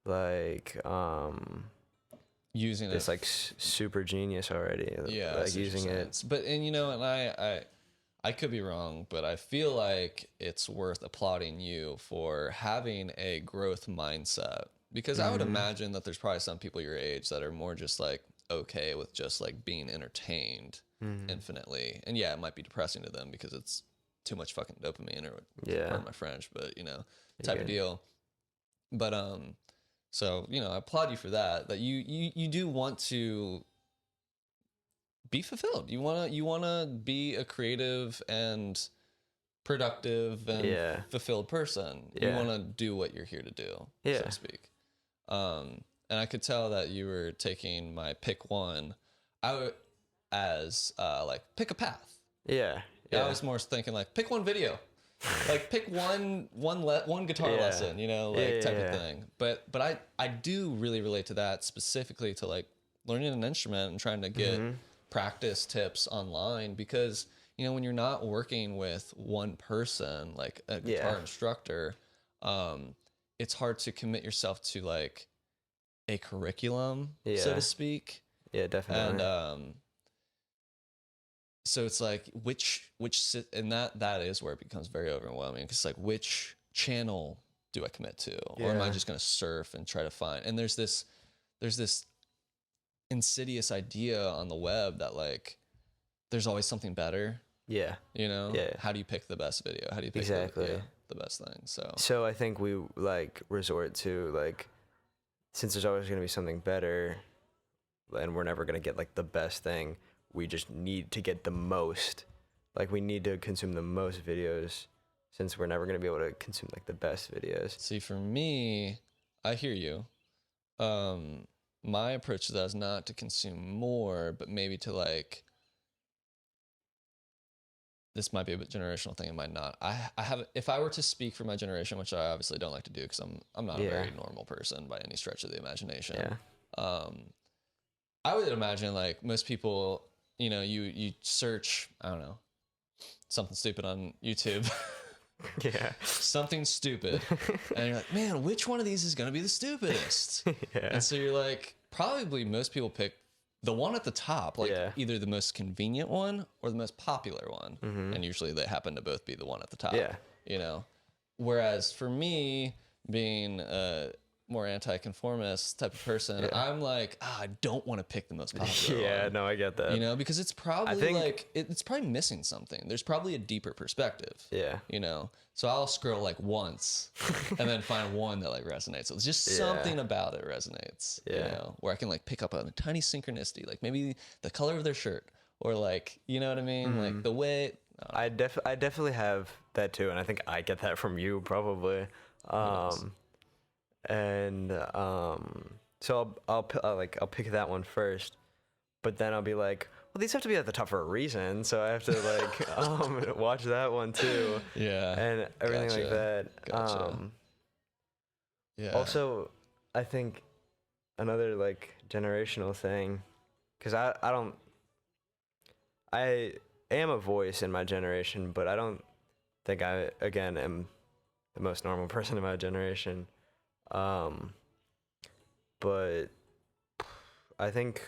like using this it. like super genius already, Yeah, I like see what you're using saying. it. But and and I could be wrong, but I feel like it's worth applauding you for having a growth mindset because I would imagine that there's probably some people your age that are more just like okay with just like being entertained infinitely. And yeah, it might be depressing to them because it's too much fucking dopamine or Yeah, pardon my French, but you're type of good. deal. But so, I applaud you for that. That you do want to be fulfilled. You wanna be a creative and productive and Yeah, fulfilled person. You yeah, wanna do what you're here to do, so yeah, to speak. And I could tell that you were taking my pick one out as like pick a path. yeah, Yeah, I yeah, was more thinking like pick one video, like pick one guitar yeah, lesson, yeah, like type of yeah, thing. But I do really relate to that specifically to like learning an instrument and trying to get practice tips online because when you're not working with one person like a yeah, guitar instructor, it's hard to commit yourself to like a curriculum, so to yeah, speak. yeah, And definitely. so it's like and that is where it becomes very overwhelming because like which channel do I commit to, or am I Yeah, just going to surf and try to find? And there's this insidious idea on the web that like there's always something better. yeah, yeah, How do you pick the best video? How do you pick exactly. the best thing? So So I think we like resort to like, since there's always going to be something better and we're never going to get like the best thing, we just need to get the most. Like we need to consume the most videos since we're never going to be able to consume like the best videos. see, for me, I hear you. My approach to that is not to consume more, but maybe to like, this might be a bit generational thing, it might not. I have, if I were to speak for my generation, which I obviously don't like to do because I'm not a Yeah. very normal person by any stretch of the imagination. Yeah. I would imagine like most people, you search, I don't know, something stupid on YouTube. Yeah. Something stupid. And you're like, man, which one of these is going to be the stupidest? Yeah. And so you're like, probably most people pick the one at the top, like Yeah. either the most convenient one or the most popular one. And usually they happen to both be the one at the top. Yeah. Whereas for me, being a more anti-conformist type of person, Yeah. I'm like, I don't want to pick the most popular Yeah, one. no, I get that. Because it's probably think- like it's probably missing something. There's probably a deeper perspective. Yeah. So I'll scroll like once and then find one that like resonates. So it's just something about it resonates. Yeah. Where I can like pick up on a tiny synchronicity, like maybe the color of their shirt, or like what I mean, like the way. I definitely have that too, and I think I get that from you probably. And so I'll pick that one first, but then I'll be like, well, these have to be at the top for a reason, so I have to like watch that one too. Yeah. And everything like that. Gotcha. Yeah. Also, I think another like generational thing, because I am a voice in my generation, but I don't think I again am the most normal person in my generation. But I think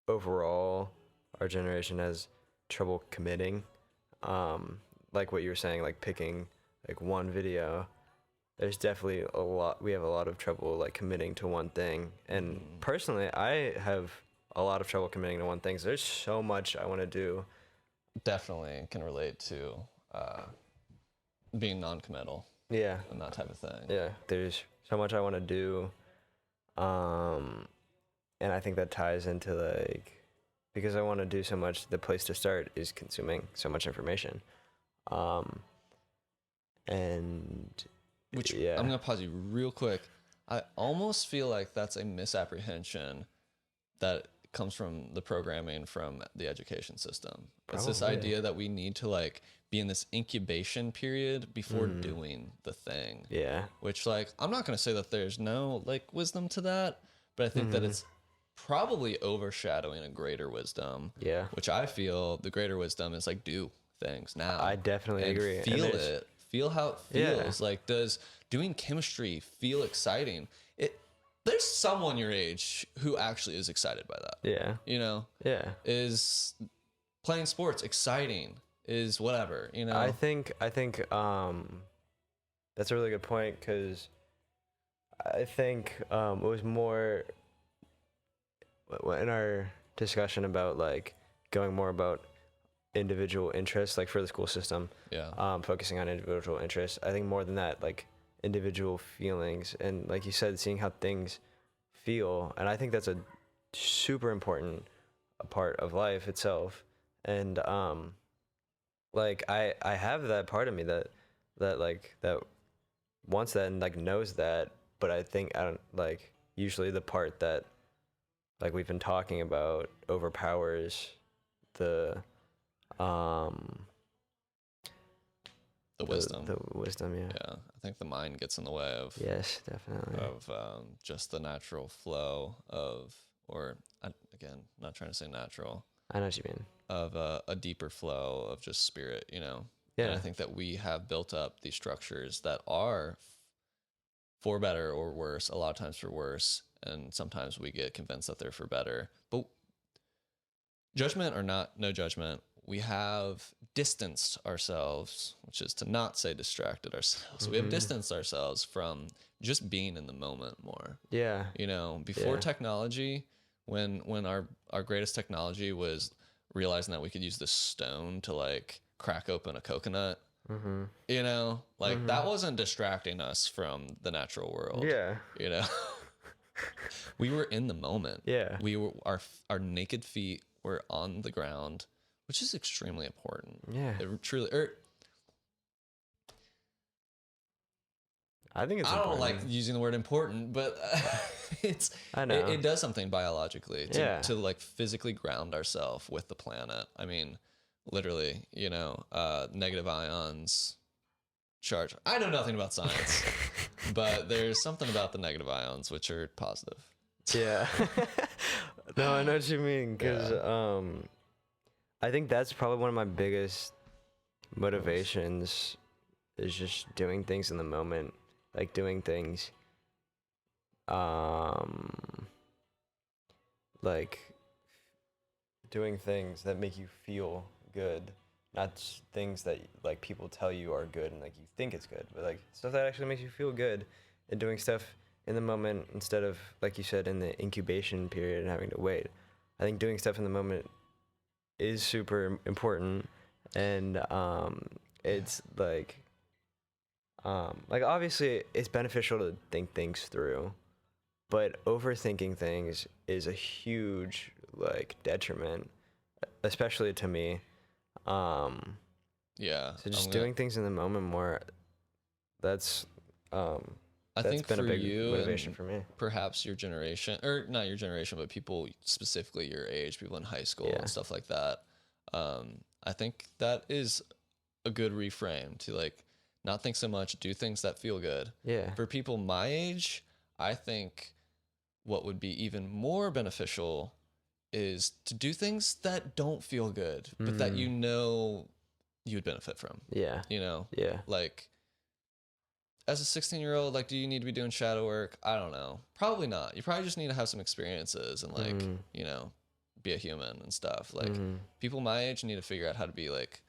overall our generation has trouble committing. Like what you were saying, like picking like one video. There's definitely we have a lot of trouble like committing to one thing. And personally, I have a lot of trouble committing to one thing. So there's so much I want to do. Definitely can relate to being non-committal. Yeah. And that type of thing. Yeah. There's so much I want to do. And I think that ties into like, because I want to do so much, the place to start is consuming so much information. And which yeah. I'm going to pause you real quick. I almost feel like that's a misapprehension that comes from the programming from the education system. It's this idea that we need to like be in this incubation period before doing the thing. Yeah. Which like, I'm not going to say that there's no like wisdom to that, but I think that it's probably overshadowing a greater wisdom. Yeah. Which I feel the greater wisdom is like do things now. I definitely agree. Feel it. Feel how it feels. Yeah. Like, does doing chemistry feel exciting? There's someone your age who actually is excited by that. Yeah. You know? Yeah. Is playing sports exciting? Is whatever, you know? I think that's a really good point, because I think it was more in our discussion about like going more about individual interests, like for the school system. Yeah. Focusing on individual interests. I think more than that, like individual feelings, and like you said, seeing how things feel. And I think that's a super important part of life itself. And like I have that part of me that wants that and like knows that, but I think I don't like usually the part that like we've been talking about overpowers the wisdom. The wisdom, yeah. Yeah, I think the mind gets in the way of. Yes, definitely. Of just the natural flow of, or again, not trying to say natural. I know what you mean. Of a deeper flow of just spirit, you know. Yeah. And I think that we have built up these structures that are for better or worse. A lot of times for worse, and sometimes we get convinced that they're for better. But judgment or not, no judgment. We have distanced ourselves, which is to not say distracted ourselves. We have distanced ourselves from just being in the moment more. Yeah. You know, before technology, when our greatest technology was realizing that we could use this stone to like crack open a coconut, you know, like that wasn't distracting us from the natural world. Yeah. You know, we were in the moment. Yeah. We were, our naked feet were on the ground, which is extremely important. Yeah. It truly, I think it's I don't important. like using the word important, but I know. It does something biologically to like physically ground ourselves with the planet. I mean, literally, you know, negative ions charge. I know nothing about science, but there's something about the negative ions which are positive. Yeah. No, I know what you mean, because I think that's probably one of my biggest motivations is just doing things in the moment, like doing things like doing things that make you feel good, not just things that like people tell you are good and like you think it's good, but like stuff that actually makes you feel good, and doing stuff in the moment instead of, like you said, in the incubation period and having to wait. I think doing stuff in the moment is super important, and it's like obviously it's beneficial to think things through, but overthinking things is a huge like detriment, especially to me. Yeah. So just doing things in the moment more, that's I think been for a big you motivation and for me. perhaps your generation, or not your generation, but people specifically your age, people in high school and stuff like that. I think that is a good reframe to like not think so much, do things that feel good. Yeah. For people my age, I think what would be even more beneficial is to do things that don't feel good, but that you know you would benefit from. Yeah. You know? Yeah. Like as a 16-year-old, like, do you need to be doing shadow work? I don't know. Probably not. You probably just need to have some experiences and, like, you know, be a human and stuff. Like, people my age need to figure out how to be, like,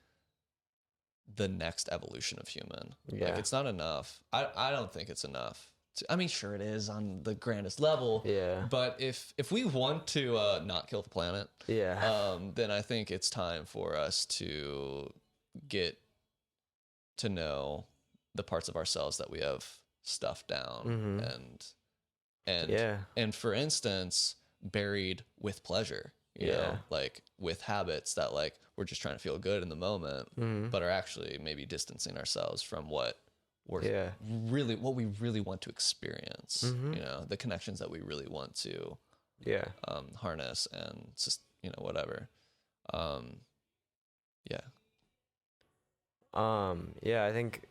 the next evolution of human. Yeah. Like, it's not enough. I don't think it's enough. I mean, sure it is on the grandest level. Yeah. But if we want to not kill the planet, then I think it's time for us to get to know the parts of ourselves that we have stuffed down and for instance, buried with pleasure, you know, like with habits that like we're just trying to feel good in the moment, but are actually maybe distancing ourselves from what we're what we really want to experience, you know, the connections that we really want to harness and just, you know, whatever. I think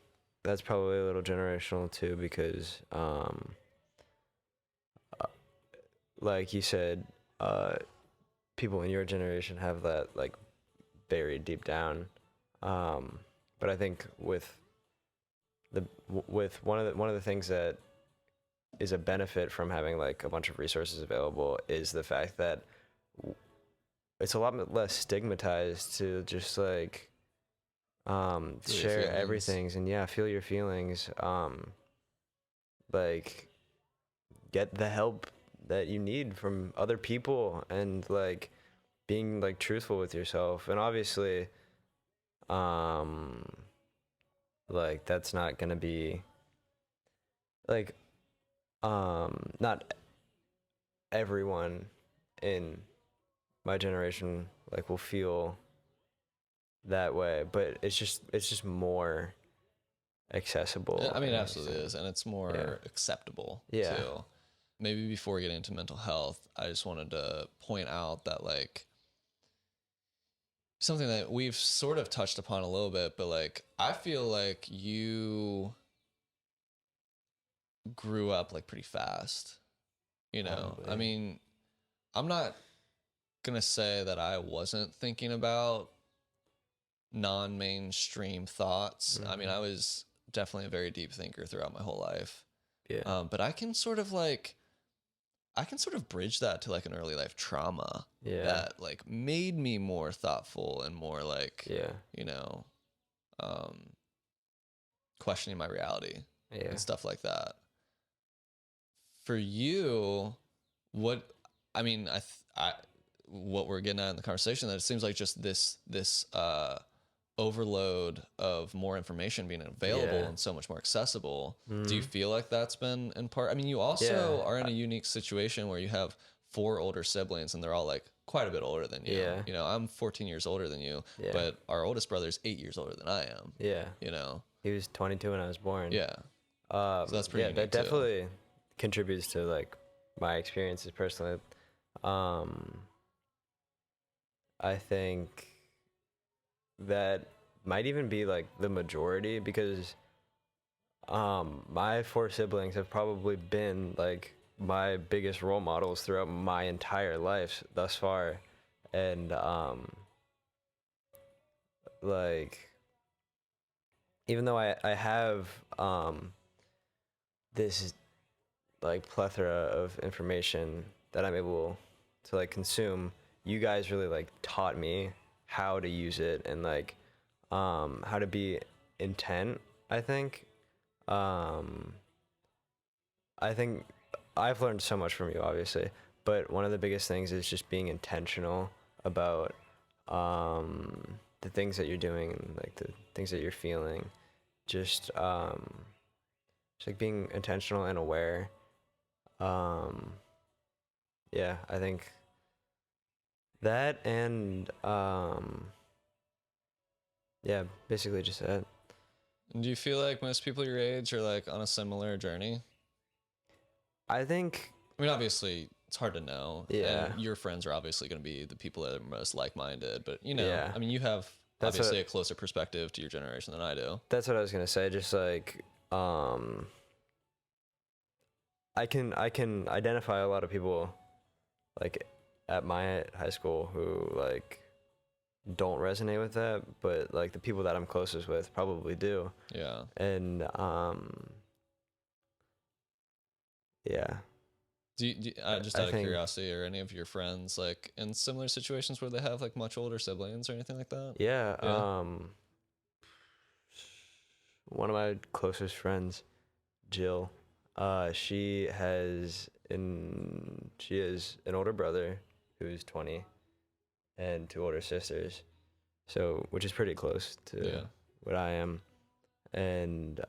that's probably a little generational too, because like you said, people in your generation have that like buried deep down, but I think with one of the things that is a benefit from having like a bunch of resources available is the fact that it's a lot less stigmatized to just like share everything and feel your feelings, like get the help that you need from other people, and like being like truthful with yourself. And obviously like that's not gonna be like not everyone in my generation like will feel that way, but it's just more accessible. Yeah, I mean, it absolutely is, and it's more acceptable too. Maybe before we get into mental health, I just wanted to point out that like something that we've sort of touched upon a little bit, but like I feel like you grew up like pretty fast, you know. Probably. I mean, I'm not gonna say that I wasn't thinking about non-mainstream thoughts. I mean, I was definitely a very deep thinker throughout my whole life. But I can sort of bridge that to like an early life trauma that like made me more thoughtful and more like you know, questioning my reality and stuff like that. For you, what I mean, what we're getting at in the conversation, that it seems like just this overload of more information being available and so much more accessible. Do you feel like that's been in part? I mean, you also are in a unique situation where you have 4 older siblings and they're all like quite a bit older than you. You know, I'm 14 years older than you, but our oldest brother's 8 years older than I am. You know, he was 22 when I was born. So that's pretty unique that definitely contributes to like my experiences personally. I think that might even be like the majority, because my 4 siblings have probably been like my biggest role models throughout my entire life thus far. And like even though I have this like plethora of information that I'm able to like consume, you guys really like taught me how to use it and like how to be intent. I think I've learned so much from you, obviously, but one of the biggest things is just being intentional about the things that you're doing and like the things that you're feeling. Just like being intentional and aware. I think that, and basically just that. Do you feel like most people your age are like on a similar journey? I think, I mean, obviously it's hard to know. Yeah. And your friends are obviously going to be the people that are most like-minded, but you know, I mean, you have obviously a closer perspective to your generation than I do. That's what I was going to say. Just like, I can identify a lot of people like at my high school who like don't resonate with that, but like the people that I'm closest with probably do. Yeah. And Yeah. Just I out of think, curiosity, are any of your friends like in similar situations where they have like much older siblings or anything like that? yeah, Yeah. one of my closest friends, Jill, she has an older brother who's 20 and two older sisters. So, which is pretty close to Yeah. what I am. And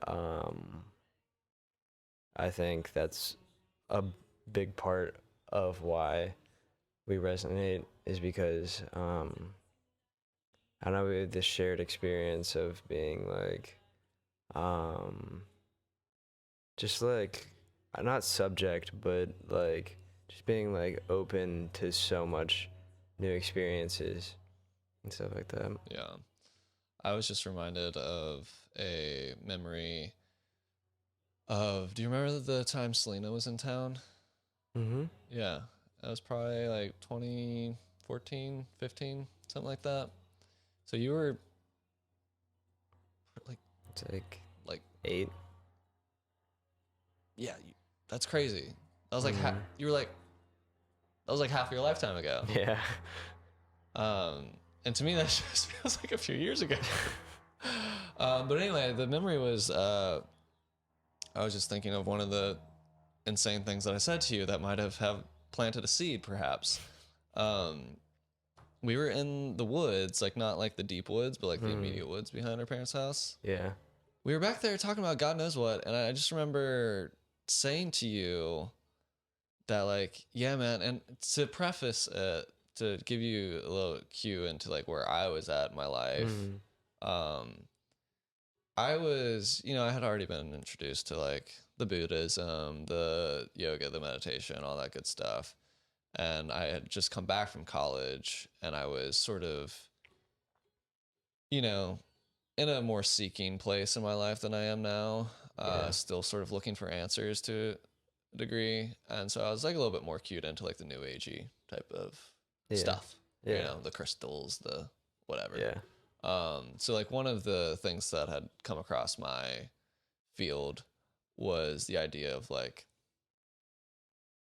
I think that's a big part of why we resonate is because I don't know, we have this shared experience of being like um just like not subject but like just being like open to so much new experiences and stuff like that. Yeah. I was just reminded of a memory of, do you remember the time Selena was in town? Mhm. Yeah. That was probably like 2014, 15, something like that. So you were like, It's like like, 8. yeah, that's crazy. That was like, Mhm. you were like, that was like half your lifetime ago. Yeah. Um, and to me, that just feels like a few years ago. But anyway, the memory was, I was just thinking of one of the insane things that I said to you that might have planted a seed, perhaps. Um, we were in the woods, like not like the deep woods, but like the immediate woods behind our parents' house. Yeah. We were back there talking about God knows what, and I just remember saying to you that, like, yeah, man, and to preface it, to give you a little cue into like where I was at in my life, Mhm. um, I was, I had already been introduced to like the Buddhism, the yoga, the meditation, all that good stuff. And I had just come back from college and I was sort of, you know, in a more seeking place in my life than I am now. Yeah. Still sort of looking for answers to a degree. And so I was like a little bit more cued into like the new agey type of Yeah. stuff, Yeah. the crystals, the whatever. Yeah. So like one of the things that had come across my field was the idea of like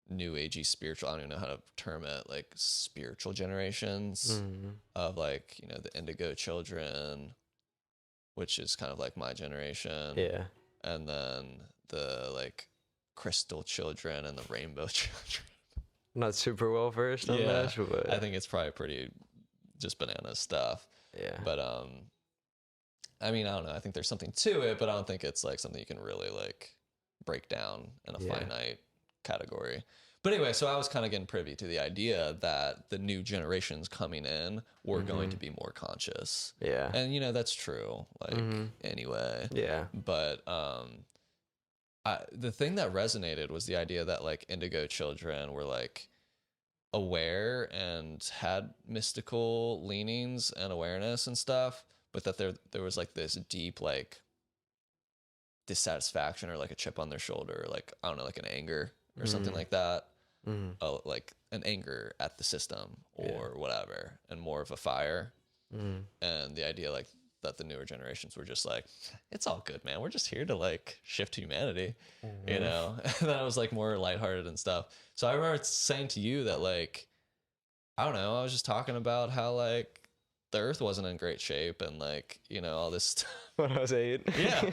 new agey spiritual, I don't even know how to term it, like spiritual generations Mhm. of like, the indigo children, which is kind of like my generation. Yeah. And then the like crystal children and the rainbow children. Not super well versed on Yeah. that, but I think it's probably pretty just banana stuff. yeah. But I mean, I don't know. I think there's something to it, but I don't think it's like something you can really like break down in a Yeah. finite category. But anyway, so I was kind of getting privy to the idea that the new generations coming in were going to be more conscious. Yeah. And that's true, like anyway. Yeah. But the thing that resonated was the idea that like indigo children were like aware and had mystical leanings and awareness and stuff, but that there was like this deep like dissatisfaction or like a chip on their shoulder, like I don't know, like an anger or something like that. Like an anger at the system or whatever, and more of a fire. And the idea like that the newer generations were just like, it's all good, man. We're just here to like shift humanity, And then I was like more lighthearted and stuff. So I remember saying to you that like, I don't know, I was just talking about how like the earth wasn't in great shape and like, all this stuff. When I was 8. Yeah.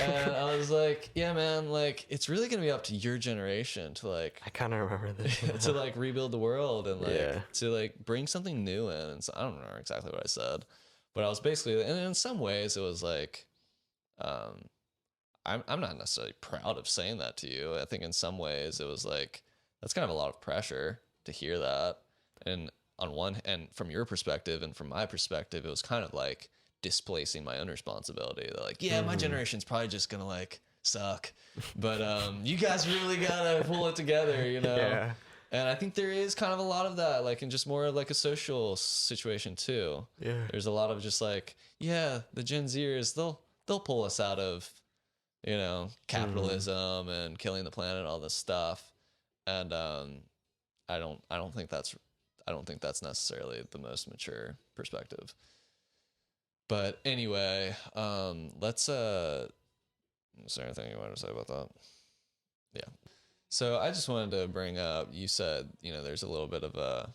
And I was like, yeah, man, like it's really gonna be up to your generation to like I kind of remember this. to like rebuild the world and like Yeah. to like bring something new in. And so I don't remember exactly what I said, but I was basically, and in some ways it was like, I'm not necessarily proud of saying that to you. I think in some ways it was like that's kind of a lot of pressure to hear that. And on one, and from your perspective and from my perspective, it was kind of like displacing my own responsibility. They're like, yeah, my generation's probably just gonna like suck, but you guys really gotta pull it together, Yeah. And I think there is kind of a lot of that, like in just more like a social situation too. Yeah. There's a lot of just like, yeah, the Gen Zers, they'll pull us out of, capitalism and killing the planet, all this stuff. And I don't think that's necessarily the most mature perspective. But anyway, let's is there anything you want to say about that? Yeah. So I just wanted to bring up, you said, there's a little bit of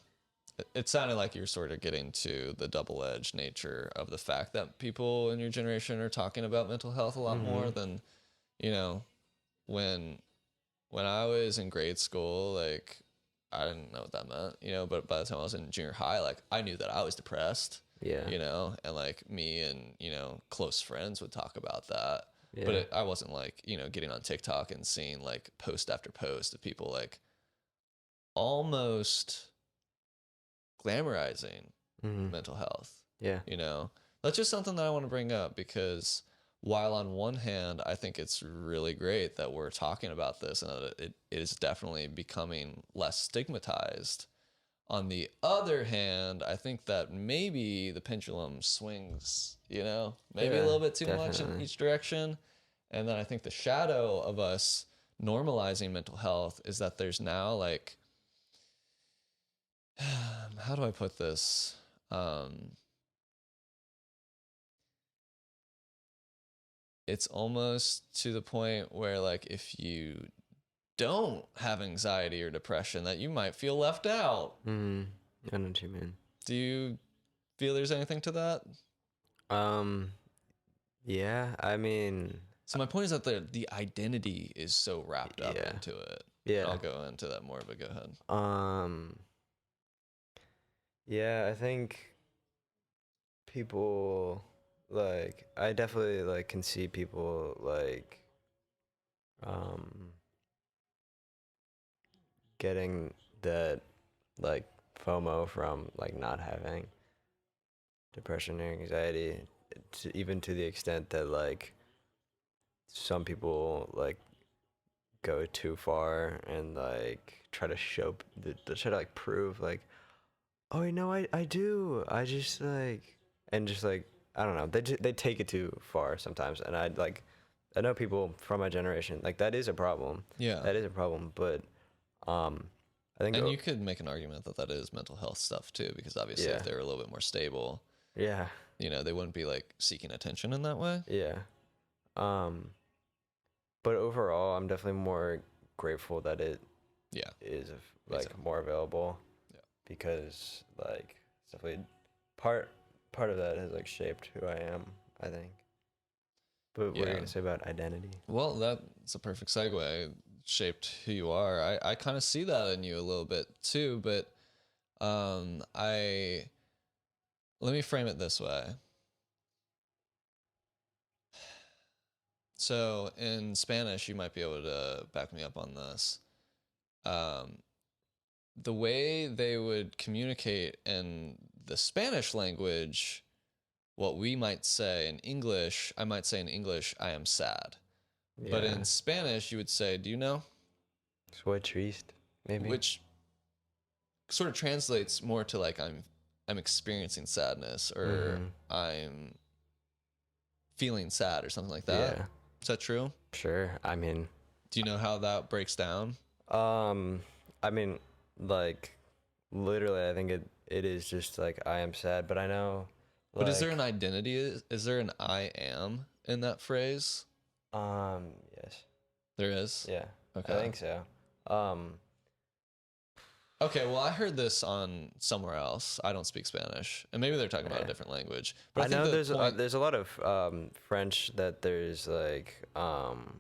it sounded like you're sort of getting to the double-edged nature of the fact that people in your generation are talking about mental health a lot more than, when I was in grade school, like, I didn't know what that meant, but by the time I was in junior high, like, I knew that I was depressed, Yeah. And like me and, close friends would talk about that. Yeah. But I wasn't like, getting on TikTok and seeing like post after post of people like almost glamorizing mental health. Yeah. That's just something that I want to bring up because while on one hand, I think it's really great that we're talking about this and that it is definitely becoming less stigmatized. On the other hand, I think that maybe the pendulum swings, maybe a little bit too much in each direction. And then I think the shadow of us normalizing mental health is that there's now like, how do I put this? It's almost to the point where like if you don't have anxiety or depression that you might feel left out. I know what you mean. Do you feel there's anything to that? Yeah, I mean, so my point is that the identity is so wrapped up into it. Yeah. I'll go into that more, but go ahead. Yeah, I think people like I definitely like can see people like getting that like FOMO from like not having depression or anxiety even to the extent that like some people like go too far and like try to try to like prove like, oh, I do. I just like, and just like, I don't know. They take it too far sometimes. And I know people from my generation, like that is a problem. Yeah. That is a problem. But, I think. And you could make an argument that that is mental health stuff too, because obviously if they were a little bit more stable, yeah. They wouldn't be like seeking attention in that way. Yeah. But overall, I'm definitely more grateful that it is like more available. Yeah. Because like it's definitely part of that has like shaped who I am, I think. But what are you gonna say about identity? Well, that's a perfect segue. Shaped who you are. I kind of see that in you a little bit too, but let me frame it this way. So in Spanish, you might be able to back me up on this. The way they would communicate in the Spanish language, what we might say in English, I might say in English, I am sad. Yeah. But in Spanish, you would say, do you know? Soy triste, maybe. Which sort of translates more to like I'm experiencing sadness or I'm feeling sad or something like that. Yeah. Is that true? Sure. I mean, do you know how that breaks down? I mean, like literally I think it is just like I am sad, but I know but is there an identity? Is there an I am in that phrase? Yes. There is? Yeah. Okay. I think so. Okay, well, I heard this on somewhere else. I don't speak Spanish, and maybe they're talking about a different language. But I know there's a lot of French that there's like I'm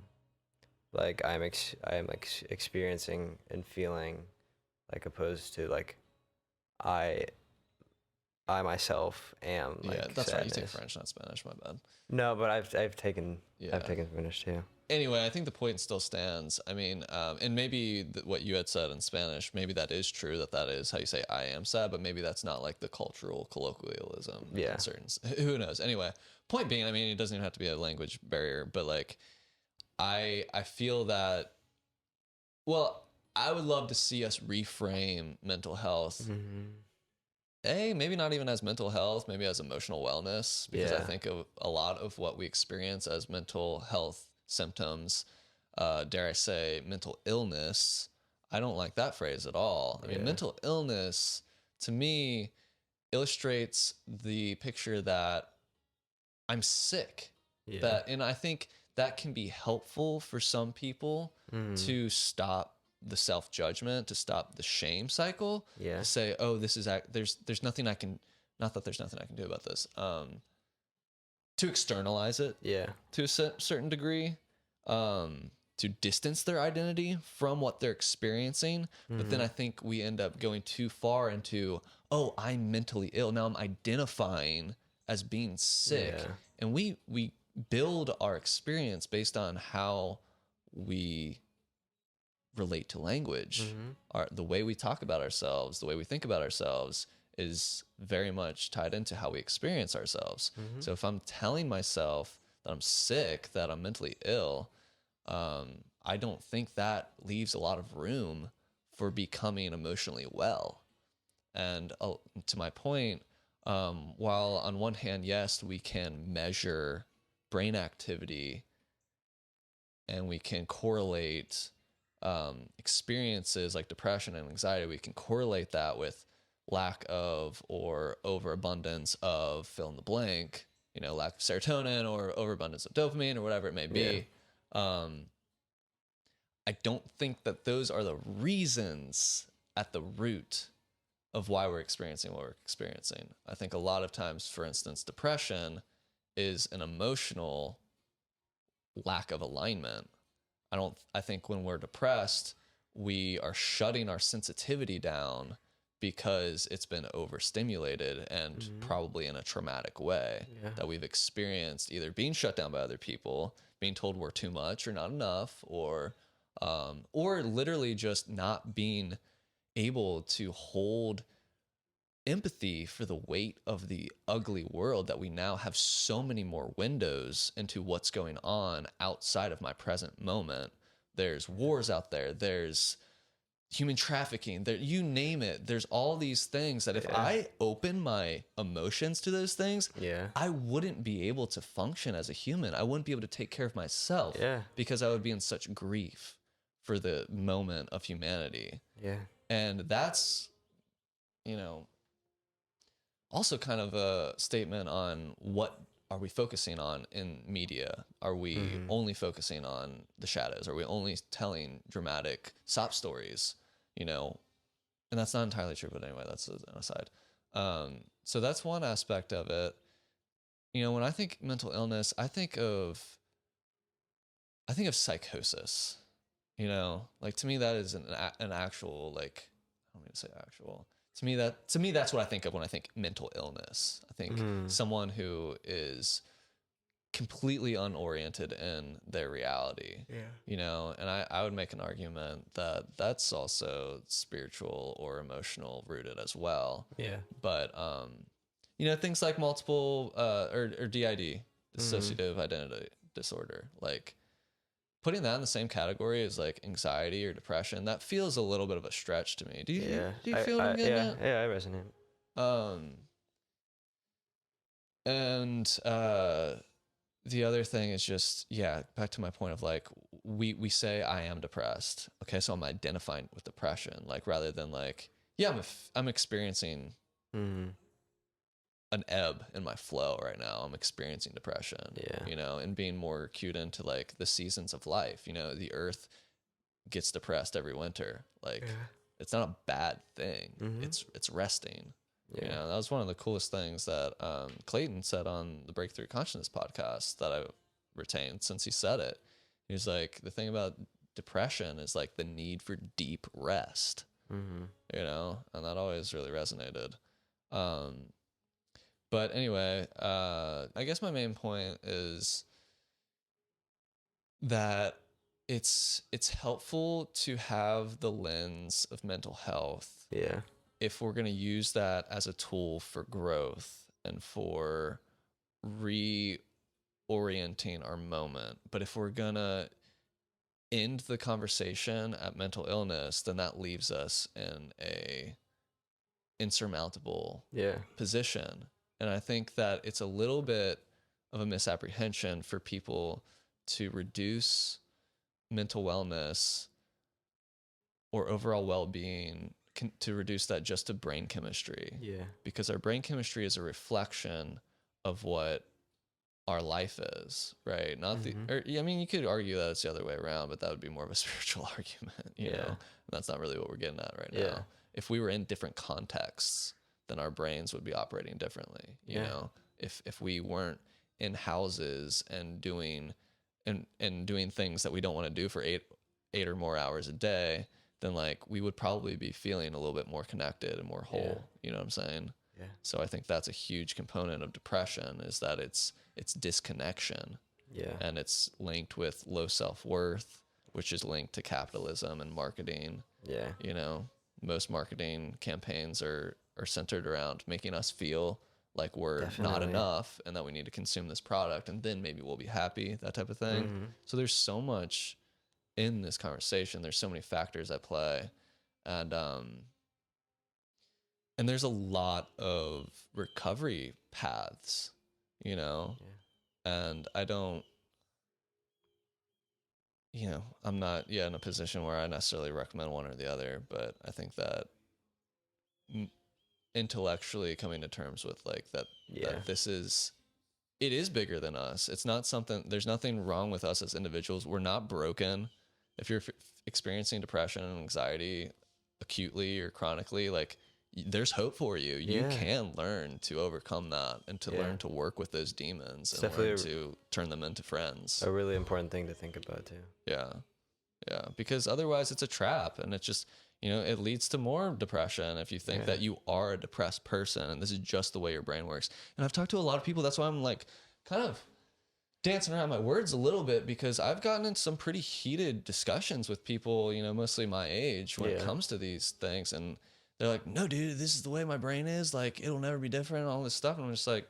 experiencing and feeling, like opposed to like I myself am like that's sadness. right. You take French, not Spanish. My bad. No, but I've taken Spanish too. Anyway, I think the point still stands. I mean, and maybe what you had said in Spanish, maybe that is true, that is how you say I am sad, but maybe that's not like the cultural colloquialism. Yeah. Who knows? Anyway, point being, I mean, it doesn't even have to be a language barrier, but like, I feel that, well, I would love to see us reframe mental health. Maybe not even as mental health, maybe as emotional wellness, because I think of a lot of what we experience as mental health symptoms, dare I say mental illness. I don't like that phrase at all. I mean, mental illness to me illustrates the picture that I'm sick. And I think that can be helpful for some people to stop the self-judgment, to stop the shame cycle, Yeah. to say, oh, this is there's nothing I can, not that there's nothing I can do about this, to externalize it Yeah. to a certain degree, to distance their identity from what they're experiencing. But then I think we end up going too far into, oh, I'm mentally ill. Now I'm identifying as being sick. Yeah. And we build our experience based on how we relate to language. The way we talk about ourselves, the way we think about ourselves is very much tied into how we experience ourselves. So if I'm telling myself that I'm sick, that I'm mentally ill, I don't think that leaves a lot of room for becoming emotionally well. And to my point, while on one hand, yes, we can measure brain activity and we can correlate experiences like depression and anxiety, we can correlate that with lack of or overabundance of fill in the blank, lack of serotonin or overabundance of dopamine or whatever it may be. I don't think that those are the reasons at the root of why we're experiencing what we're experiencing. I think a lot of times, for instance, depression is an emotional lack of alignment. I think when we're depressed, we are shutting our sensitivity down because it's been overstimulated and probably in a traumatic way that we've experienced, either being shut down by other people, being told we're too much or not enough, or literally just not being able to hold empathy for the weight of the ugly world, that we now have so many more windows into what's going on outside of my present moment. There's wars out there. There's human trafficking. There, you name it. There's all these things that if I open my emotions to those things, I wouldn't be able to function as a human. I wouldn't be able to take care of myself because I would be in such grief for the moment of humanity. And that's, also kind of a statement on what are we focusing on in media? Are we only focusing on the shadows? Are we only telling dramatic sob stories? And that's not entirely true, but anyway, that's an aside. So that's one aspect of it. When I think mental illness, I think of psychosis. Like, to me, that is an actual, like, I don't mean to say actual. To me, that's what I think of when I think mental illness. I think someone who is completely unoriented in their reality. And I would make an argument that that's also spiritual or emotional rooted as well. But things like multiple or DID, dissociative identity disorder, like, putting that in the same category as like anxiety or depression, that feels a little bit of a stretch to me. Do you feel what I'm getting at? Yeah, I resonate. And the other thing is just, back to my point of like, we say I am depressed. Okay, so I'm identifying with depression, like, rather than like, I'm experiencing an ebb in my flow right now. I'm experiencing depression, and being more acute into like the seasons of life. The earth gets depressed every winter. Like, it's not a bad thing. It's resting. That was one of the coolest things that Clayton said on the Breakthrough Consciousness podcast that I retained since he said it. He was like, the thing about depression is like the need for deep rest, and that always really resonated. But anyway, I guess my main point is that it's helpful to have the lens of mental health. If we're going to use that as a tool for growth and for reorienting our moment. But if we're going to end the conversation at mental illness, then that leaves us in a insurmountable position. And I think that it's a little bit of a misapprehension for people to reduce mental wellness or overall well-being, to reduce that just to brain chemistry. Because our brain chemistry is a reflection of what our life is, right? Not the, or, I mean, you could argue that it's the other way around, but that would be more of a spiritual argument, you know? And that's not really what we're getting at right now. If we were in different contexts, then our brains would be operating differently, you know? If we weren't in houses and doing things that we don't want to do for eight or more hours a day, then like we would probably be feeling a little bit more connected and more whole. You know what I'm saying? Yeah. So I think that's a huge component of depression, is that it's disconnection. Yeah. And it's linked with low self-worth, which is linked to capitalism and marketing. Yeah. You know, most marketing campaigns are centered around making us feel like we're not enough and that we need to consume this product and then maybe we'll be happy, that type of thing. So there's so much in this conversation. There's so many factors at play. And there's a lot of recovery paths, you know, and I don't, you know, I'm not yet in a position where I necessarily recommend one or the other, but I think that intellectually coming to terms with like that this is, it is bigger than us. It's not something, there's nothing wrong with us as individuals. We're not broken. If you're experiencing depression and anxiety acutely or chronically, like there's hope for you. You can learn to overcome that and to learn to work with those demons and learn to turn them into friends. A really important thing to think about too. Yeah. Yeah. Because otherwise it's a trap, and it's just, you know, it leads to more depression if you think that you are a depressed person and this is just the way your brain works. And I've talked to a lot of people. That's why I'm like kind of dancing around my words a little bit, because I've gotten in some pretty heated discussions with people, you know, mostly my age when it comes to these things. And they're like, no, dude, this is the way my brain is. Like, it'll never be different, all this stuff. And I'm just like,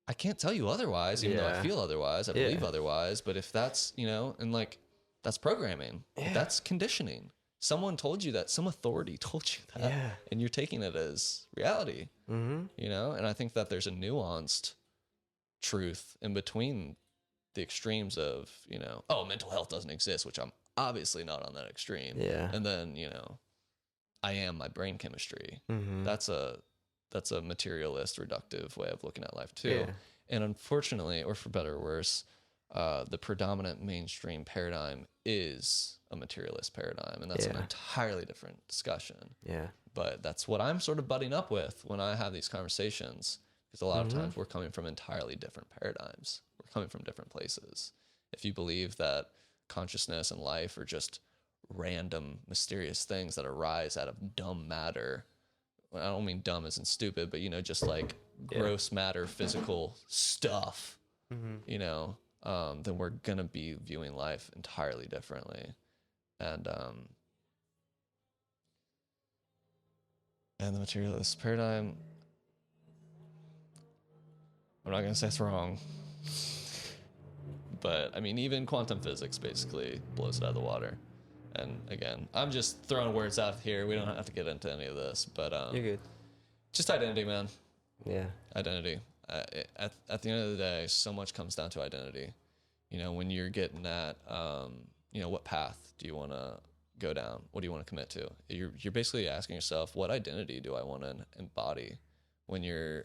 I can't tell you otherwise, even though I feel otherwise. I believe otherwise. But if that's, you know, and like, that's programming. Like, that's conditioning. Someone told you that. Some authority told you that. Yeah. And you're taking it as reality, you know? And I think that there's a nuanced truth in between the extremes of, you know, oh, mental health doesn't exist, which I'm obviously not on that extreme. Yeah. And then, you know, I am my brain chemistry. That's a materialist, reductive way of looking at life too. Yeah. And unfortunately, or for better or worse, the predominant mainstream paradigm is a materialist paradigm, and that's an entirely different discussion. Yeah. But that's what I'm sort of butting up with when I have these conversations, because a lot of times we're coming from entirely different paradigms. We're coming from different places. If you believe that consciousness and life are just random, mysterious things that arise out of dumb matter, well, I don't mean dumb as in stupid, but, you know, just like gross matter, physical stuff, you know, then we're going to be viewing life entirely differently. And the materialist paradigm, I'm not going to say it's wrong, but I mean, even quantum physics basically blows it out of the water. And again, I'm just throwing words out here. We don't have to get into any of this, but you're good. Just identity, man. Yeah. Identity. At the end of the day, so much comes down to identity. You know, when you're getting at, you know, what path do you want to go down? What do you want to commit to? You're basically asking yourself, what identity do I want to embody? When you're,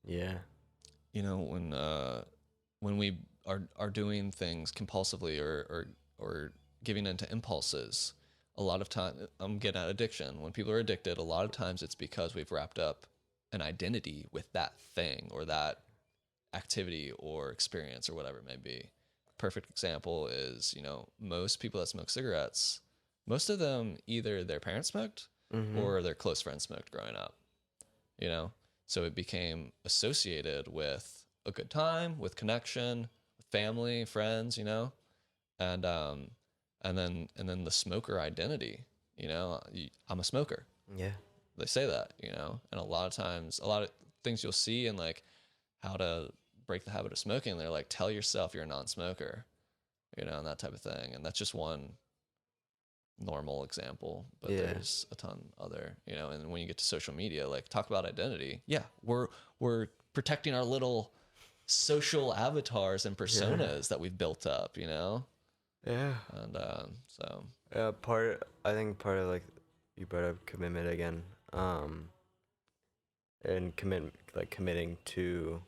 you know, when we are doing things compulsively or giving into impulses, a lot of time, I'm getting at addiction. When people are addicted, a lot of times it's because we've wrapped up an identity with that thing or that activity or experience or whatever it may be. Perfect example is, you know, most people that smoke cigarettes, most of them either their parents smoked or their close friends smoked growing up, you know? So it became associated with a good time, with connection, with family, friends, you know? And then the smoker identity, you know, I'm a smoker. Yeah. They say that, you know, and a lot of times, a lot of things you'll see in like how to break the habit of smoking, they're like, tell yourself you're a non-smoker, you know, and that type of thing. And that's just one normal example, but there's a ton other, you know. And when you get to social media, like, talk about identity. Yeah, we're protecting our little social avatars and personas that we've built up, you know. Yeah. And so I think part of, like, you brought up commitment again, and committing to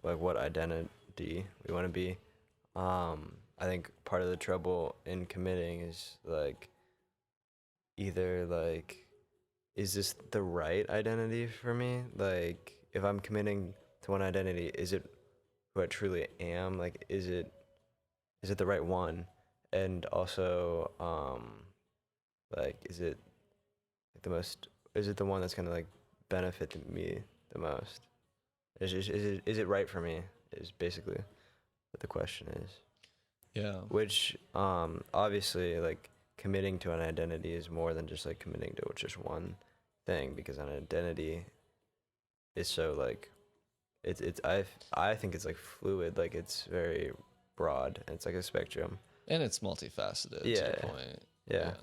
like what identity we want to be. I think part of the trouble in committing is like either like, is this the right identity for me? Like, if I'm committing to one identity, is it who I truly am? Like, is it the right one? And also, like, is it the most? Is it the one that's gonna like benefit me the most? Is it right for me? Is basically what the question is. Yeah. Which obviously like committing to an identity is more than just like committing to just one thing, because an identity is so like I think it's like fluid, like it's very broad and it's like a spectrum. And it's multifaceted, to Yeah. your point. Yeah.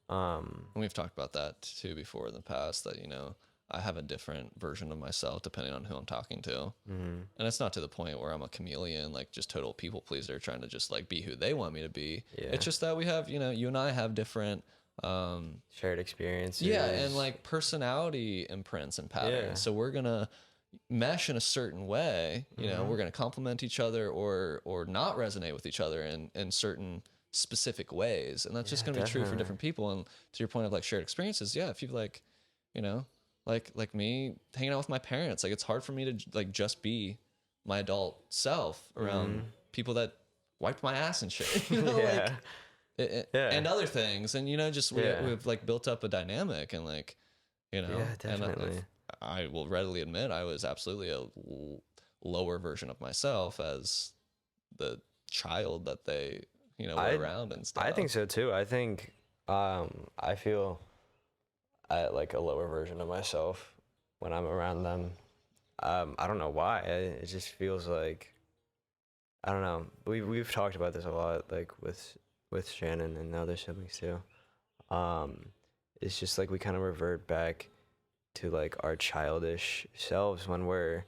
And we've talked about that too before in the past, that, you know, I have a different version of myself depending on who I'm talking to. And it's not to the point where I'm a chameleon, like just total people pleaser trying to just like be who they want me to be. Yeah. It's just that we have, you know, you and I have different shared experiences. yeah, and like personality imprints and patterns. Yeah. So we're gonna mesh in a certain way, you know, we're gonna complement each other or not resonate with each other in certain specific ways. And that's just gonna be true for different people. And to your point of like shared experiences, yeah, if you've like, you know, like me hanging out with my parents, like it's hard for me to like just be my adult self around people that wiped my ass and shit, you know, Yeah. and other things. And, you know, just we've like built up a dynamic and like, you know, Yeah, definitely. and I will readily admit I was absolutely a lower version of myself as the child that they, you know, were around and stuff. I think so too. I think I feel like a lower version of myself when I'm around them. I don't know why. It just feels like, I don't know. We've talked about this a lot, like with Shannon and the other siblings too. It's just like we kind of revert back to like our childish selves when we're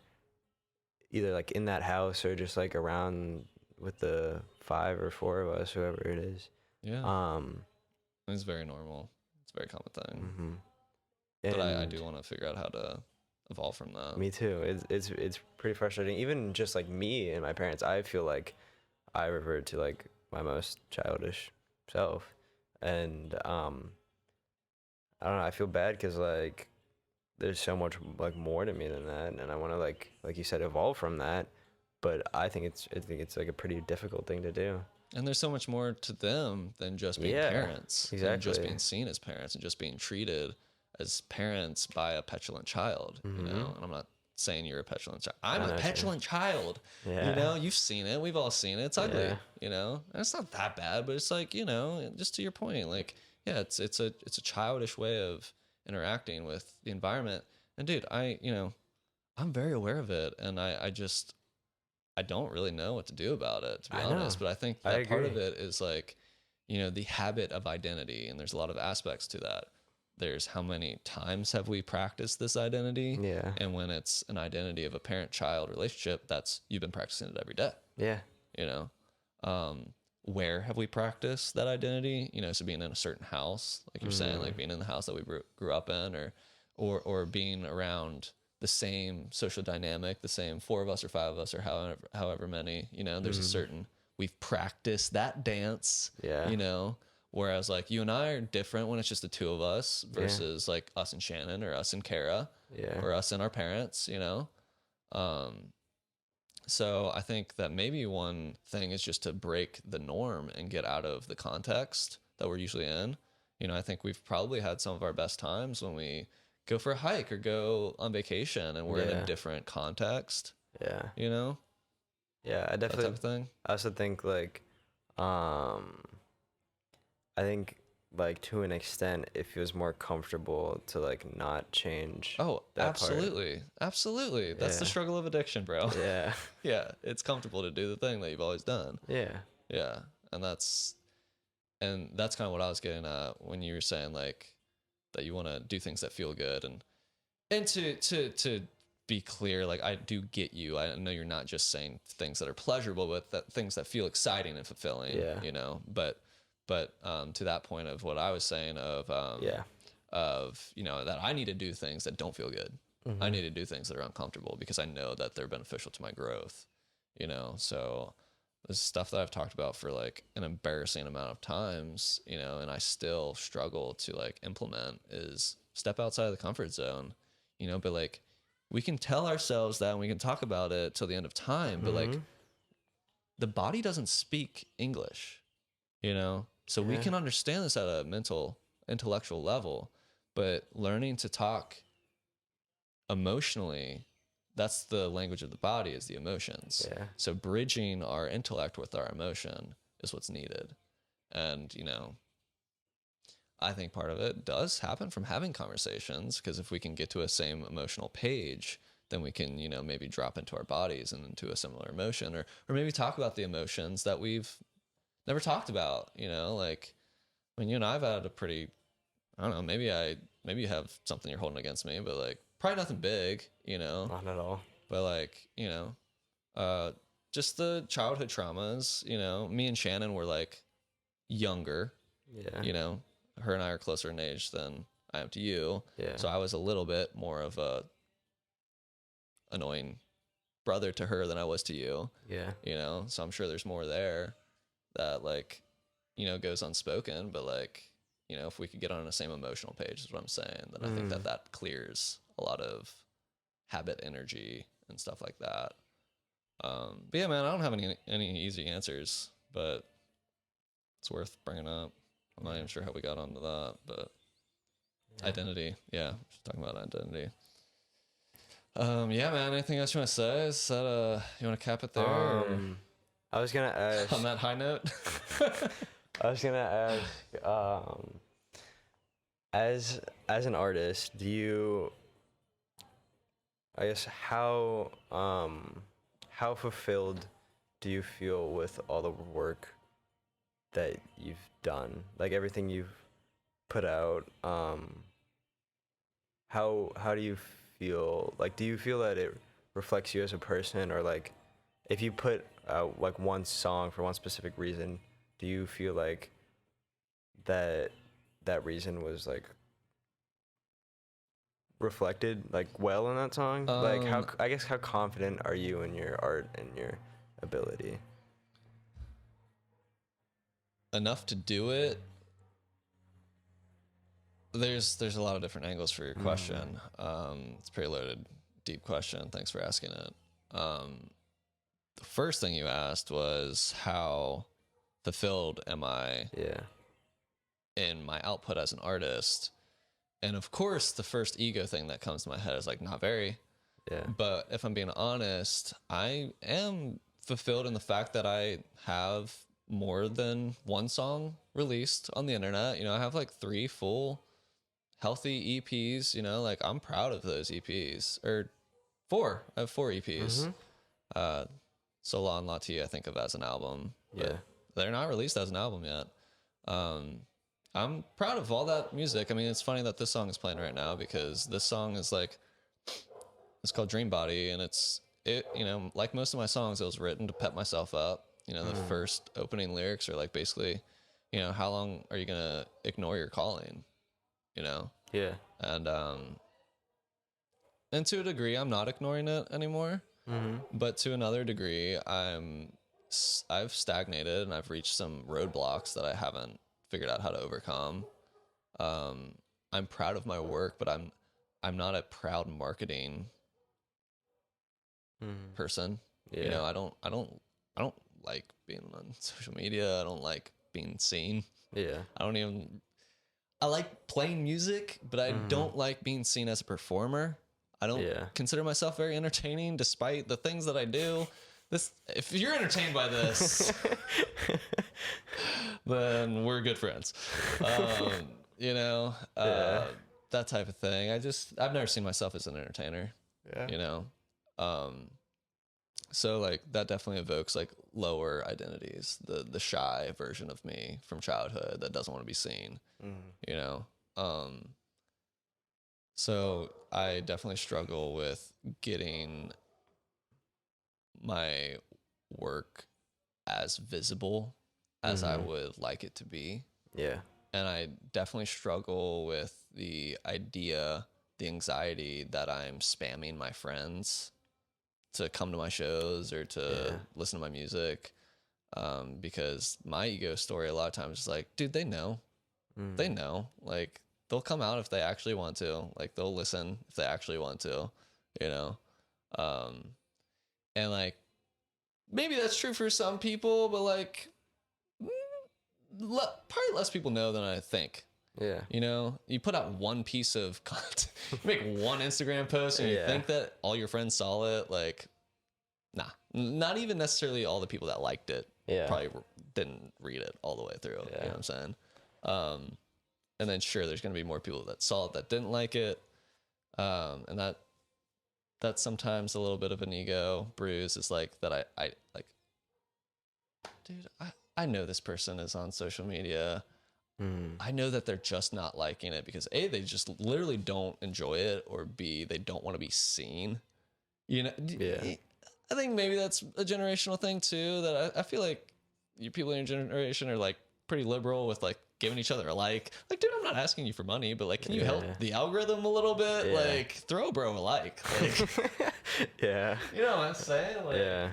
either like in that house or just like around with the 5 or 4 of us, whoever it is. Yeah. It's very normal. It's a very common thing. But I do want to figure out how to evolve from that. Me too. It's pretty frustrating. Even just like me and my parents, I feel like I revert to like my most childish self, and I don't know. I feel bad because like there's so much like more to me than that, and I want to like you said, evolve from that. But I think it's like a pretty difficult thing to do. And there's so much more to them than just being parents, exactly, and just being seen as parents, and just being treated as parents by a petulant child. You know, and I'm not saying you're a petulant child. I'm a petulant child. Yeah. You know, you've seen it. We've all seen it. It's ugly. You know, and it's not that bad, but it's like, you know, just to your point, like, yeah, it's a childish way of interacting with the environment. And dude, I'm very aware of it, and I don't really know what to do about it, to be honest. But I think that part of it is like, you know, the habit of identity, and there's a lot of aspects to that. There's how many times have we practiced this identity? Yeah. And when it's an identity of a parent-child relationship, that's, you've been practicing it every day. Yeah. You know, where have we practiced that identity? You know, so being in a certain house, like you're saying, like being in the house that we grew up in, or being around the same social dynamic, the same 4 of us or 5 of us or however many, you know, there's a certain, we've practiced that dance, you know, whereas like you and I are different when it's just the 2 of us versus like us and Shannon or us and Kara or us and our parents, you know? So I think that maybe one thing is just to break the norm and get out of the context that we're usually in. You know, I think we've probably had some of our best times when we go for a hike or go on vacation and we're in a different context. Yeah. You know? Yeah, I definitely, that type of thing. I also think like, I think like to an extent it feels more comfortable to like not change. Oh, absolutely. Absolutely. That's the struggle of addiction, bro. Yeah. Yeah. It's comfortable to do the thing that you've always done. Yeah. Yeah. And that's kind of what I was getting at when you were saying like that you want to do things that feel good, and to be clear, like I do get you. I know you're not just saying things that are pleasurable, but that things that feel exciting and fulfilling, you know, but to that point of what I was saying of, you know, that I need to do things that don't feel good, I need to do things that are uncomfortable because I know that they're beneficial to my growth, you know? So this is stuff that I've talked about for like an embarrassing amount of times, you know, and I still struggle to like implement is step outside of the comfort zone, you know, but like we can tell ourselves that and we can talk about it till the end of time, but like the body doesn't speak English, you know? So we can understand this at a intellectual level, but learning to talk emotionally, that's the language of the body, is the emotions. Yeah. So bridging our intellect with our emotion is what's needed. And, you know, I think part of it does happen from having conversations, because if we can get to a same emotional page, then we can, you know, maybe drop into our bodies and into a similar emotion, or maybe talk about the emotions that we've never talked about, you know, like when you and I've had a pretty, I don't know, maybe you have something you're holding against me, but like probably nothing big, you know, Not at all. but like, you know, just the childhood traumas, you know, me and Shannon were like younger, you know, her and I are closer in age than I am to you. So I was a little bit more of a annoying brother to her than I was to you. You know, so I'm sure there's more there that like, you know, goes unspoken, but like, you know, if we could get on the same emotional page is what I'm saying, then I think that clears a lot of habit energy and stuff like that. But yeah, man, I don't have any easy answers, but it's worth bringing up. I'm not even sure how we got onto that, but identity. Yeah, just talking about identity. Yeah, man, anything else you want to say? Is that, you want to cap it there? I was gonna ask on that high note. I was gonna ask, as an artist, do you, I guess, how fulfilled do you feel with all the work that you've done, like everything you've put out? How do you feel? Like, do you feel that it reflects you as a person, or like, if you put out like one song for one specific reason, do you feel like that reason was like reflected like well in that song? Like, how confident are you in your art and your ability? Enough to do it. There's a lot of different angles for your question. It's a pretty loaded, deep question. Thanks for asking it. The first thing you asked was how fulfilled am I in my output as an artist? And of course, the first ego thing that comes to my head is like, not very. But if I'm being honest, I am fulfilled in the fact that I have more than one song released on the internet. You know, I have like 3 full healthy EPs, you know, like I'm proud of those EPs, or 4. I have 4 EPs. Sola and Lati I think of as an album, but they're not released as an album yet. I'm proud of all that music. I mean, it's funny that this song is playing right now, because this song is like, it's called Dream Body, and it, you know, like most of my songs, it was written to pep myself up. You know, the first opening lyrics are like basically, you know, how long are you gonna ignore your calling? You know? And to a degree, I'm not ignoring it anymore. But to another degree, I've stagnated and I've reached some roadblocks that I haven't figured out how to overcome. I'm proud of my work, but I'm not a proud marketing person. You know, I don't like being on social media. I don't like being seen. I like playing music, but I don't like being seen as a performer. I don't consider myself very entertaining, despite the things that I do. If you're entertained by this, then we're good friends. You know, that type of thing. I've never seen myself as an entertainer. You know, so like that definitely evokes like lower identities, the shy version of me from childhood that doesn't want to be seen. You know, so I definitely struggle with getting my work as visible as I would like it to be. And I definitely struggle with the idea the anxiety that I'm spamming my friends to come to my shows or to listen to my music. Because my ego story a lot of times is like, dude, they know. They know. Like, they'll come out if they actually want to. Like, they'll listen if they actually want to, you know? And like, maybe that's true for some people, but like, probably less people know than I think. Yeah. You know, you put out one piece of content, you make one Instagram post, and you think that all your friends saw it. Like, nah, not even necessarily all the people that liked it. Probably didn't read it all the way through. You know what I'm saying? And then sure, there's going to be more people that saw it that didn't like it. And that's sometimes a little bit of an ego bruise. Is like that I like, dude, I know this person is on social media. I know that they're just not liking it because A, they just literally don't enjoy it, or B, they don't want to be seen. You know, I think maybe that's a generational thing too, that I feel like you people in your generation are like pretty liberal with like giving each other a like, dude, I'm not asking you for money, but like, can you help the algorithm a little bit? Like, throw bro a like. You know what I'm saying? Like,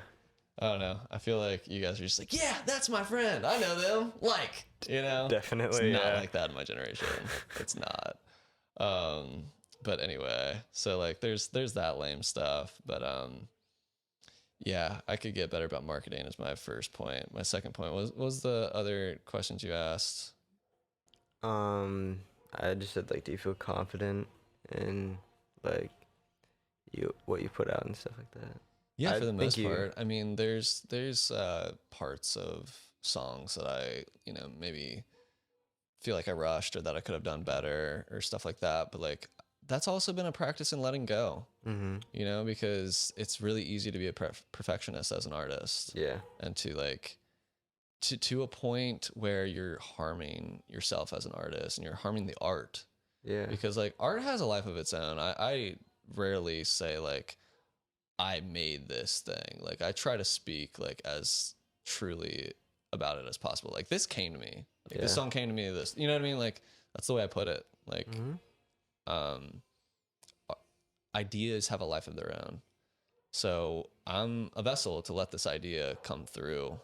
I don't know. I feel like you guys are just like, yeah, that's my friend. I know them. Like, you know, Definitely. It's not like that in my generation. It's not. But anyway, so like, there's that lame stuff. But yeah, I could get better about marketing is my first point. My second point was the other questions you asked. I just said like, do you feel confident in like what you put out and stuff like that? Yeah, for the most part. I mean, there's parts of songs that I, you know, maybe feel like I rushed or that I could have done better or stuff like that. But like, that's also been a practice in letting go, you know, because it's really easy to be a perfectionist as an artist. Yeah. And to like, to a point where you're harming yourself as an artist and you're harming the art. Yeah. Because like, art has a life of its own. I rarely say like, I made this thing. Like, I try to speak like as truly about it as possible. Like, this came to me. Like, this song came to me. This, you know what I mean? Like, that's the way I put it. Like, ideas have a life of their own. So I'm a vessel to let this idea come through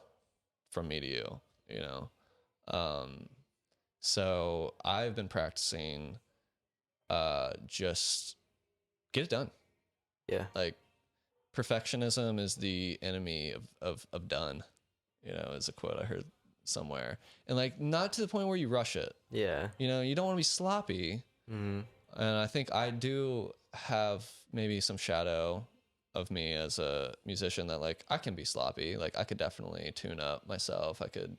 from me to you, you know? So I've been practicing, just get it done. Yeah. Like, perfectionism is the enemy of done, you know, is a quote I heard somewhere. And like, not to the point where you rush it. Yeah. You know, you don't want to be sloppy. And I think I do have maybe some shadow of me as a musician that like, I can be sloppy. Like, I could definitely tune up myself. I could,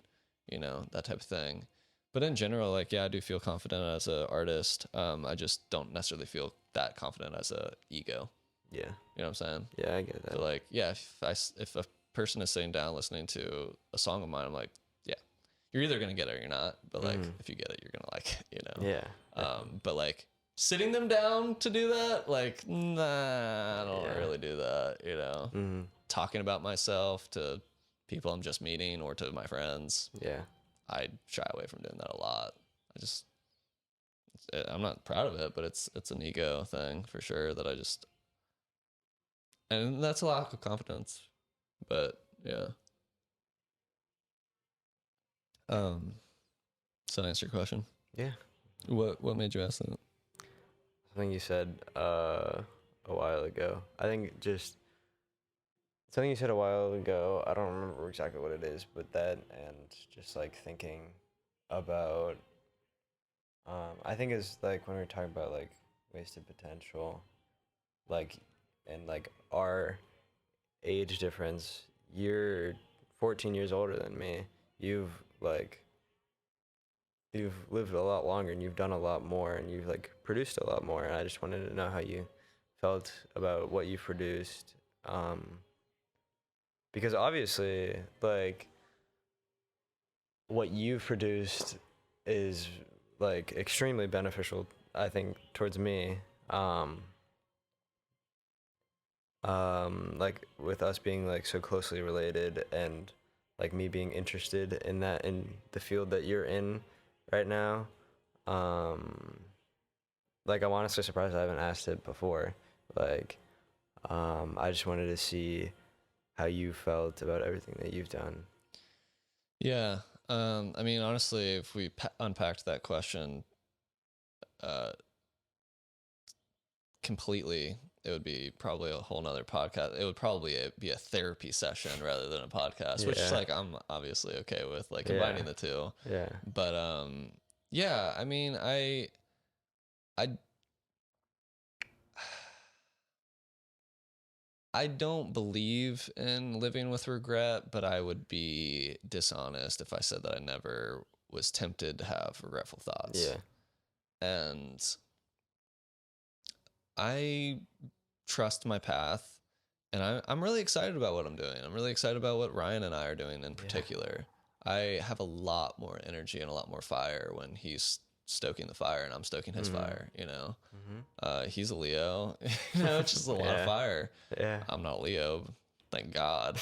you know, that type of thing. But in general, like, yeah, I do feel confident as an artist. I just don't necessarily feel that confident as a ego. Yeah. You know what I'm saying? Yeah, I get that. So like, yeah, if a person is sitting down listening to a song of mine, I'm like, yeah, you're either going to get it or you're not. But like, if you get it, you're going to like it, you know? Yeah. But like, sitting them down to do that, like, nah, I don't really do that, you know? Talking about myself to people I'm just meeting or to my friends. Yeah. I shy away from doing that a lot. I'm not proud of it, but it's an ego thing for sure that I just, and that's a lack of confidence, but yeah. Does that answer your question? Yeah. What made you ask that? Something you said a while ago. I think just something you said a while ago. I don't remember exactly what it is, but that, and just like thinking about, I think it's like when we were talking about like wasted potential, like, and like our age difference. You're 14 years older than me. You've lived a lot longer and you've done a lot more and you've like produced a lot more. And I just wanted to know how you felt about what you've produced. Because obviously, like, what you've produced is like extremely beneficial, I think, towards me. Like with us being like so closely related and like me being interested in that, in the field that you're in right now. like, I'm honestly surprised I haven't asked it before. Like, I just wanted to see how you felt about everything that you've done. Yeah. I mean, honestly, if we unpacked that question uh, completely, it would be probably a whole nother podcast. It would probably be a therapy session rather than a podcast, which is Yeah. like I'm obviously okay with, like combining the two. Yeah. But yeah, I mean, I I don't believe in living with regret, but I would be dishonest if I said that I never was tempted to have regretful thoughts. Yeah. And I trust my path, and I'm really excited about what I'm doing. I'm really excited about what Ryan and I are doing in particular. I have a lot more energy and a lot more fire when he's stoking the fire and I'm stoking his fire, you know. He's a Leo, you know, it's just a lot of fire. Yeah. I'm not a Leo, thank God.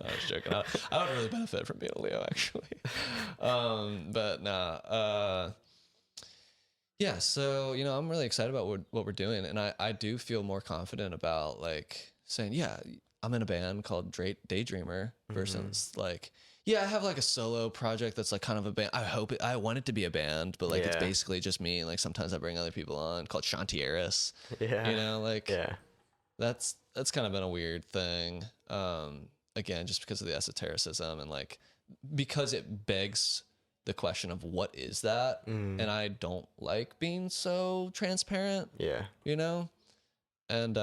I was joking. I would really benefit from being a Leo, actually. But nah. Yeah, so, you know, I'm really excited about what we're doing. And I do feel more confident about, like, saying, yeah, I'm in a band called Daydreamer versus, like, yeah, I have, like, a solo project that's, like, kind of a band. I want it to be a band, but, like, it's basically just me. And, like, sometimes I bring other people on called Shantieris. Yeah. You know, like, that's kind of been a weird thing. Again, just because of the esotericism and, like, because it begs the question of what is that, and I don't like being so transparent, you know, and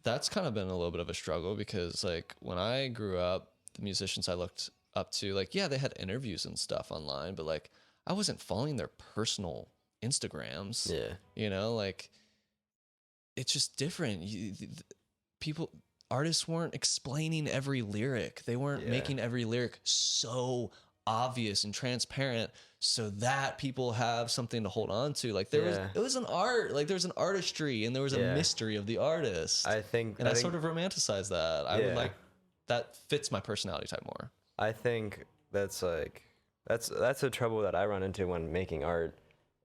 that's kind of been a little bit of a struggle because, like, when I grew up, the musicians I looked up to, like, yeah, they had interviews and stuff online, but, like, I wasn't following their personal Instagrams, you know, like, it's just different. Artists weren't explaining every lyric. They weren't making every lyric so obvious and transparent so that people have something to hold on to. Like, it was an art, like, there's an artistry and there was a mystery of the artist. I sort of romanticize that. I would like, that fits my personality type more. I think that's like, that's a trouble that I run into when making art,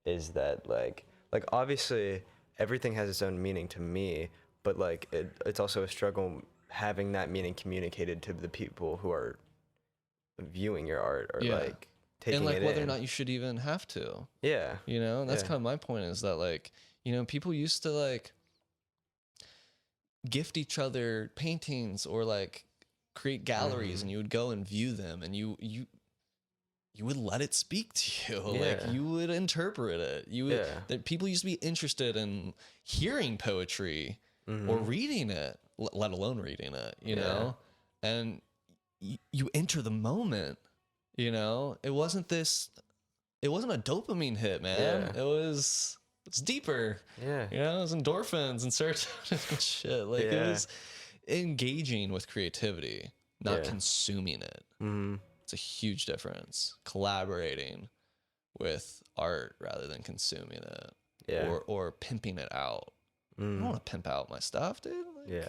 is that like obviously everything has its own meaning to me, but like it's also a struggle having that meaning communicated to the people who are viewing your art or like taking it in. And like whether or not you should even have to. Yeah. You know, and that's kind of my point, is that, like, you know, people used to like gift each other paintings or like create galleries and you would go and view them and you would let it speak to you. Like, you would interpret it. You would, that people used to be interested in hearing poetry or reading it, let alone reading it, you know? And you enter the moment, you know? It wasn't a dopamine hit, man. It's deeper. Yeah. You know, it was endorphins and serotonin and shit. Like, it was engaging with creativity, not consuming it. It's a huge difference. Collaborating with art rather than consuming it, or pimping it out. I don't want to pimp out my stuff, dude. Like,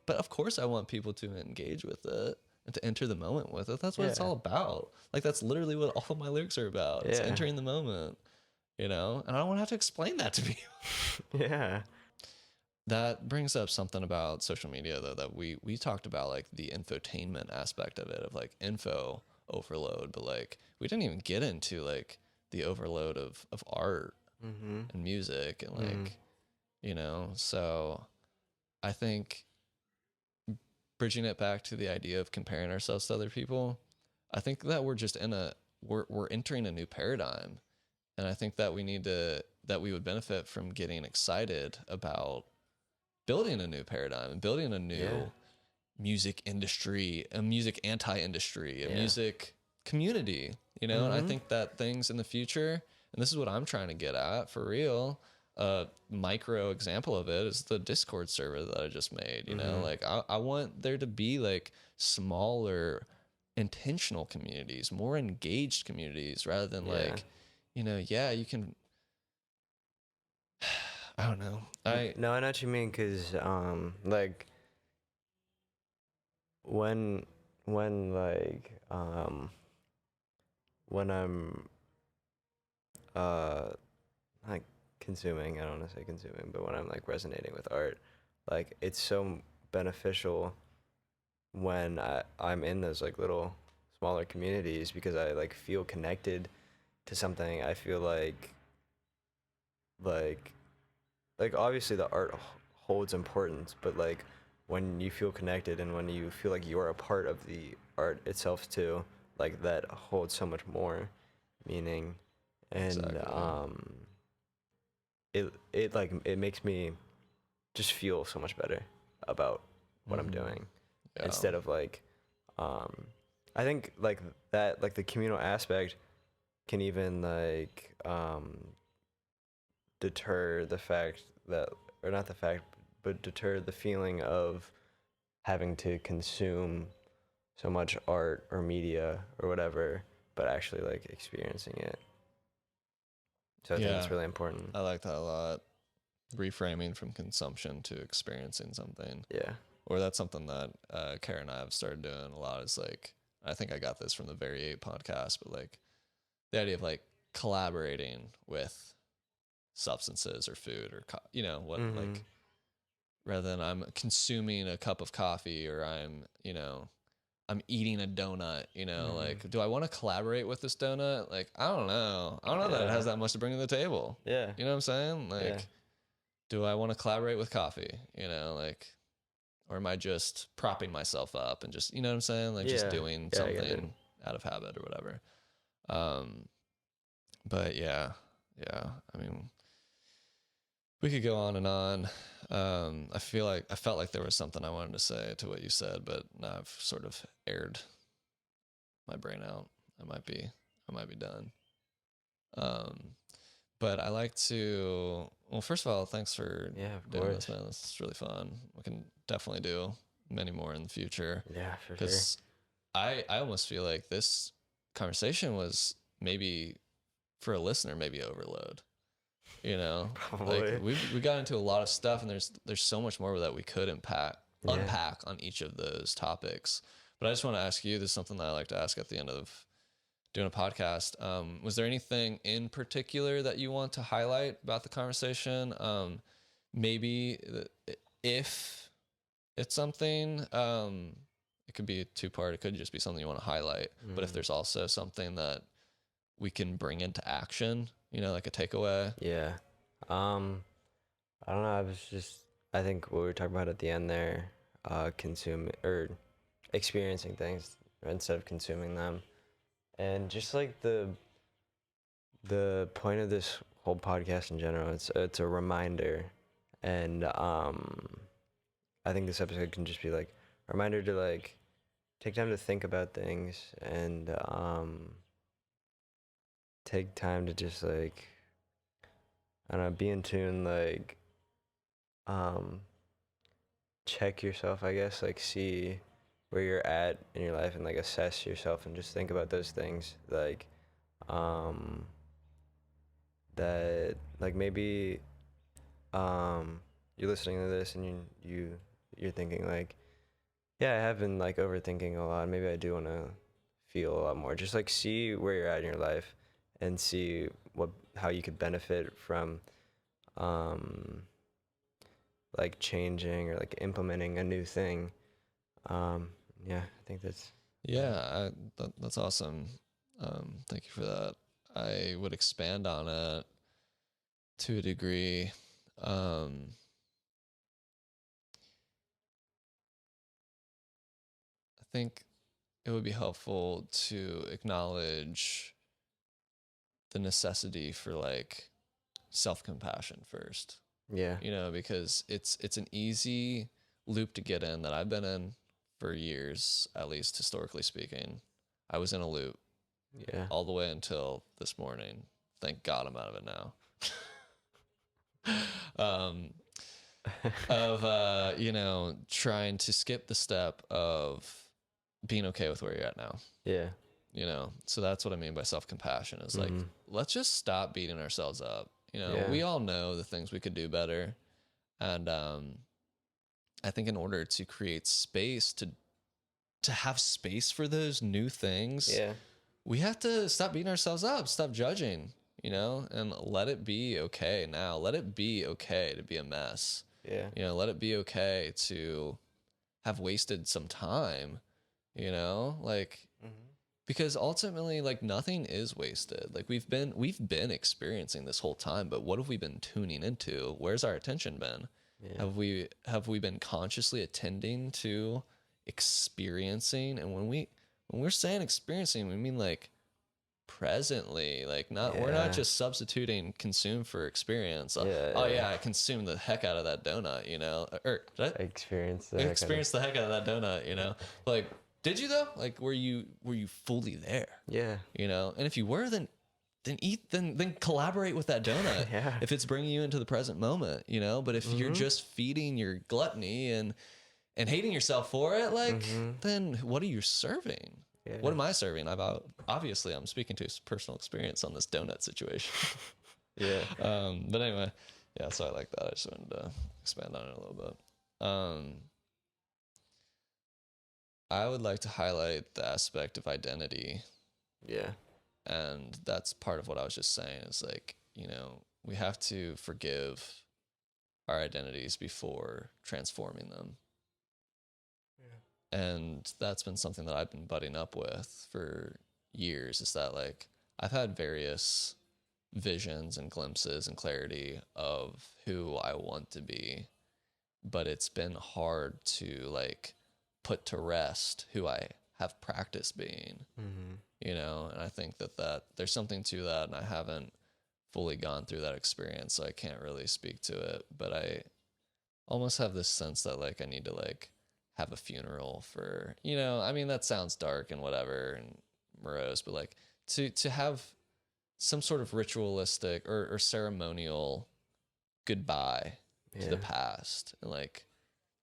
but of course I want people to engage with it and to enter the moment with it. That's what it's all about. Like, that's literally what all of my lyrics are about. It's entering the moment, you know? And I don't want to have to explain that to people. That brings up something about social media, though, that we talked about, like, the infotainment aspect of it, of like info overload, but like we didn't even get into like the overload of art and music and like, you know, so I think bridging it back to the idea of comparing ourselves to other people, I think that we're just we're entering a new paradigm, and I think that we would benefit from getting excited about building a new paradigm and building a new music industry, a music anti-industry, a music community, you know? And I think that things in the future, and this is what I'm trying to get at for real, a micro example of it is the Discord server that I just made, you know? Like, I want there to be like smaller intentional communities, more engaged communities, rather than like, you know, you can, I don't know. No, I know what you mean, because like when like when I'm like consuming, I don't want to say consuming, but when I'm like resonating with art, like it's so beneficial when I'm in those like little smaller communities because I like feel connected to something. I feel like like obviously the art holds importance, but like when you feel connected and when you feel like you're a part of the art itself too, like that holds so much more meaning. And Exactly. it like it makes me just feel so much better about what I'm Mm-hmm. doing Yeah. instead of like um I think like that like the communal aspect can even like deter the fact that, or not the fact, but deter the feeling of having to consume so much art or media or whatever, but actually like experiencing it. So I think Yeah. that's really important. I like that a lot. Reframing from consumption to experiencing something. Yeah. Or that's something that Kara and I have started doing a lot is like, I think I got this from the Very 8 podcast, but like the idea of like collaborating with substances or food or, what, Mhm. like, rather than I'm consuming a cup of coffee or I'm eating a donut, Mhm. like, do I want to collaborate with this donut? Like, I don't know. I don't know that it Yeah. has that much to bring to the table. Yeah. You know what I'm saying? Yeah. Like, do I want to collaborate with coffee? Like, or am I just propping myself up and just, you know what I'm saying? Like just Yeah. doing Yeah, I get it. something out of habit or whatever. Um, but yeah. I mean, we could go on and on. I felt like there was something I wanted to say to what you said, but now I've sort of aired my brain out. I might be done. Um, but I like to. Well, first of all, thanks for Yeah, of doing this, course. man. This is really fun. We can definitely do many more in the future Yeah, for sure. because I almost feel like this conversation was maybe for a listener maybe overload. Like Probably. we got into a lot of stuff, and there's so much more that we could Yeah. unpack on each of those topics. But I just want to ask you, this is something that I like to ask at the end of doing a podcast. Was there anything in particular that you want to highlight about the conversation? Maybe if it's something, it could be a two-part. It could just be something you want to highlight. But if Mhm. there's also something that we can bring into action, like a takeaway. Yeah. Um, I don't know. I think what we were talking about at the end there, consume or experiencing things instead of consuming them, and just like the point of this whole podcast in general, it's a reminder, and I think this episode can just be like a reminder to like take time to think about things and take time to just like I don't know, be in tune, like um check yourself, I guess, like see where you're at in your life and like assess yourself and just think about those things like um that like maybe you're listening to this and you're thinking like, yeah, I have been like overthinking a lot. Maybe I do want to feel a lot more. Just like see where you're at in your life and see how you could benefit from um like changing or like implementing a new thing. Um, yeah, I think that's Yeah, that's awesome. Thank you for that. I would expand on it to a degree. Um, I think it would be helpful to acknowledge the necessity for like self-compassion first. yeah, Because it's an easy loop to get in that I've been in for years, at least historically speaking. I was in a loop yeah, all the way until this morning. Thank God I'm out of it now. um, of trying to skip the step of being okay with where you're at now. yeah, So that's what I mean by self-compassion is like, mm-hmm. let's just stop beating ourselves up. Yeah, We all know the things we could do better. And I think in order to create space to have space for those new things, yeah, we have to stop beating ourselves up, stop judging. you know, and let it be okay now. Let it be okay to be a mess. Yeah. You know, let it be okay to have wasted some time, you know, like, because ultimately, like, nothing is wasted. Like, we've been experiencing this whole time, but what have we been tuning into? Where's our attention been? Yeah. Have we been consciously attending to experiencing? And when we're saying experiencing, we mean like presently, like we're not just substituting consume for experience. I consumed the heck out of that donut, you know, or did I Experience the heck out of that donut, you know, like, did you though? Like, were you fully there? Yeah. You know, and if you were, then collaborate with that donut. Yeah. If it's bringing you into the present moment, you know, but if you're just feeding your gluttony and hating yourself for it, like, then what are you serving? Yeah. What am I serving? Obviously I'm speaking to personal experience on this donut situation. Yeah. But anyway, yeah, so I like that. I just wanted to expand on it a little bit. I would like to highlight the aspect of identity. Yeah. And that's part of what I was just saying is, like, you know, we have to forgive our identities before transforming them. Yeah. And that's been something that I've been butting up with for years, is that, like, I've had various visions and glimpses and clarity of who I want to be, but it's been hard to, like, put to rest who I have practiced being, you know, and I think that there's something to that, and I haven't fully gone through that experience, so I can't really speak to it, but I almost have this sense that, like, I need to, like, have a funeral for, you know, I mean, that sounds dark and whatever and morose, but, like, to have some sort of ritualistic or ceremonial goodbye to the past, and, like,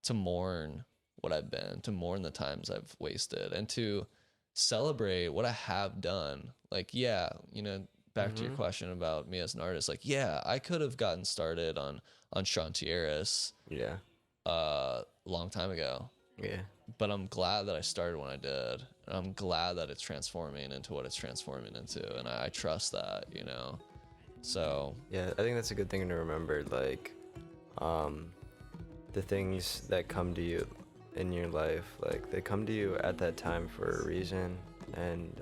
to mourn what I've been, to mourn the times I've wasted, and to celebrate what I have done. Like, yeah, you know, back to your question about me as an artist, like, yeah, I could have gotten started on Shantiers a long time ago. Yeah. But I'm glad that I started when I did. And I'm glad that it's transforming into what it's transforming into, and I trust that, you know. So yeah, I think that's a good thing to remember, like, the things that come to you in your life, like, they come to you at that time for a reason, and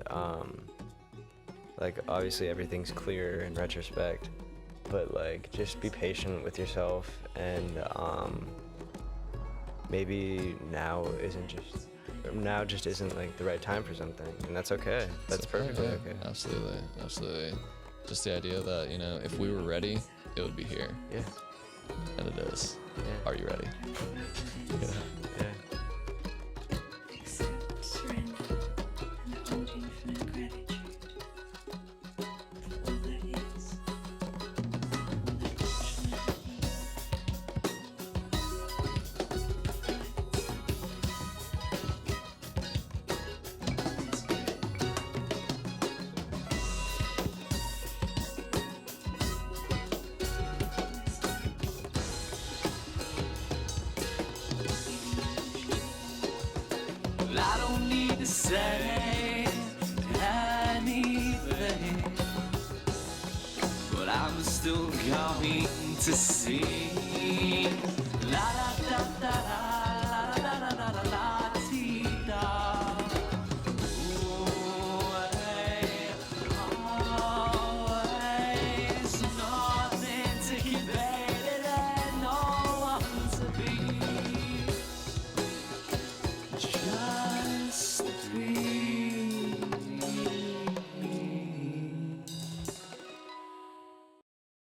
like, obviously everything's clear in retrospect, but, like, just be patient with yourself, and maybe now just isn't like the right time for something, and that's okay. That's perfectly okay. Absolutely. Just the idea that, you know, if we were ready, it would be here. Yeah. And it is. Yeah. Are you ready? Yeah. I don't need to say anything, but I'm still going to sing. La, la,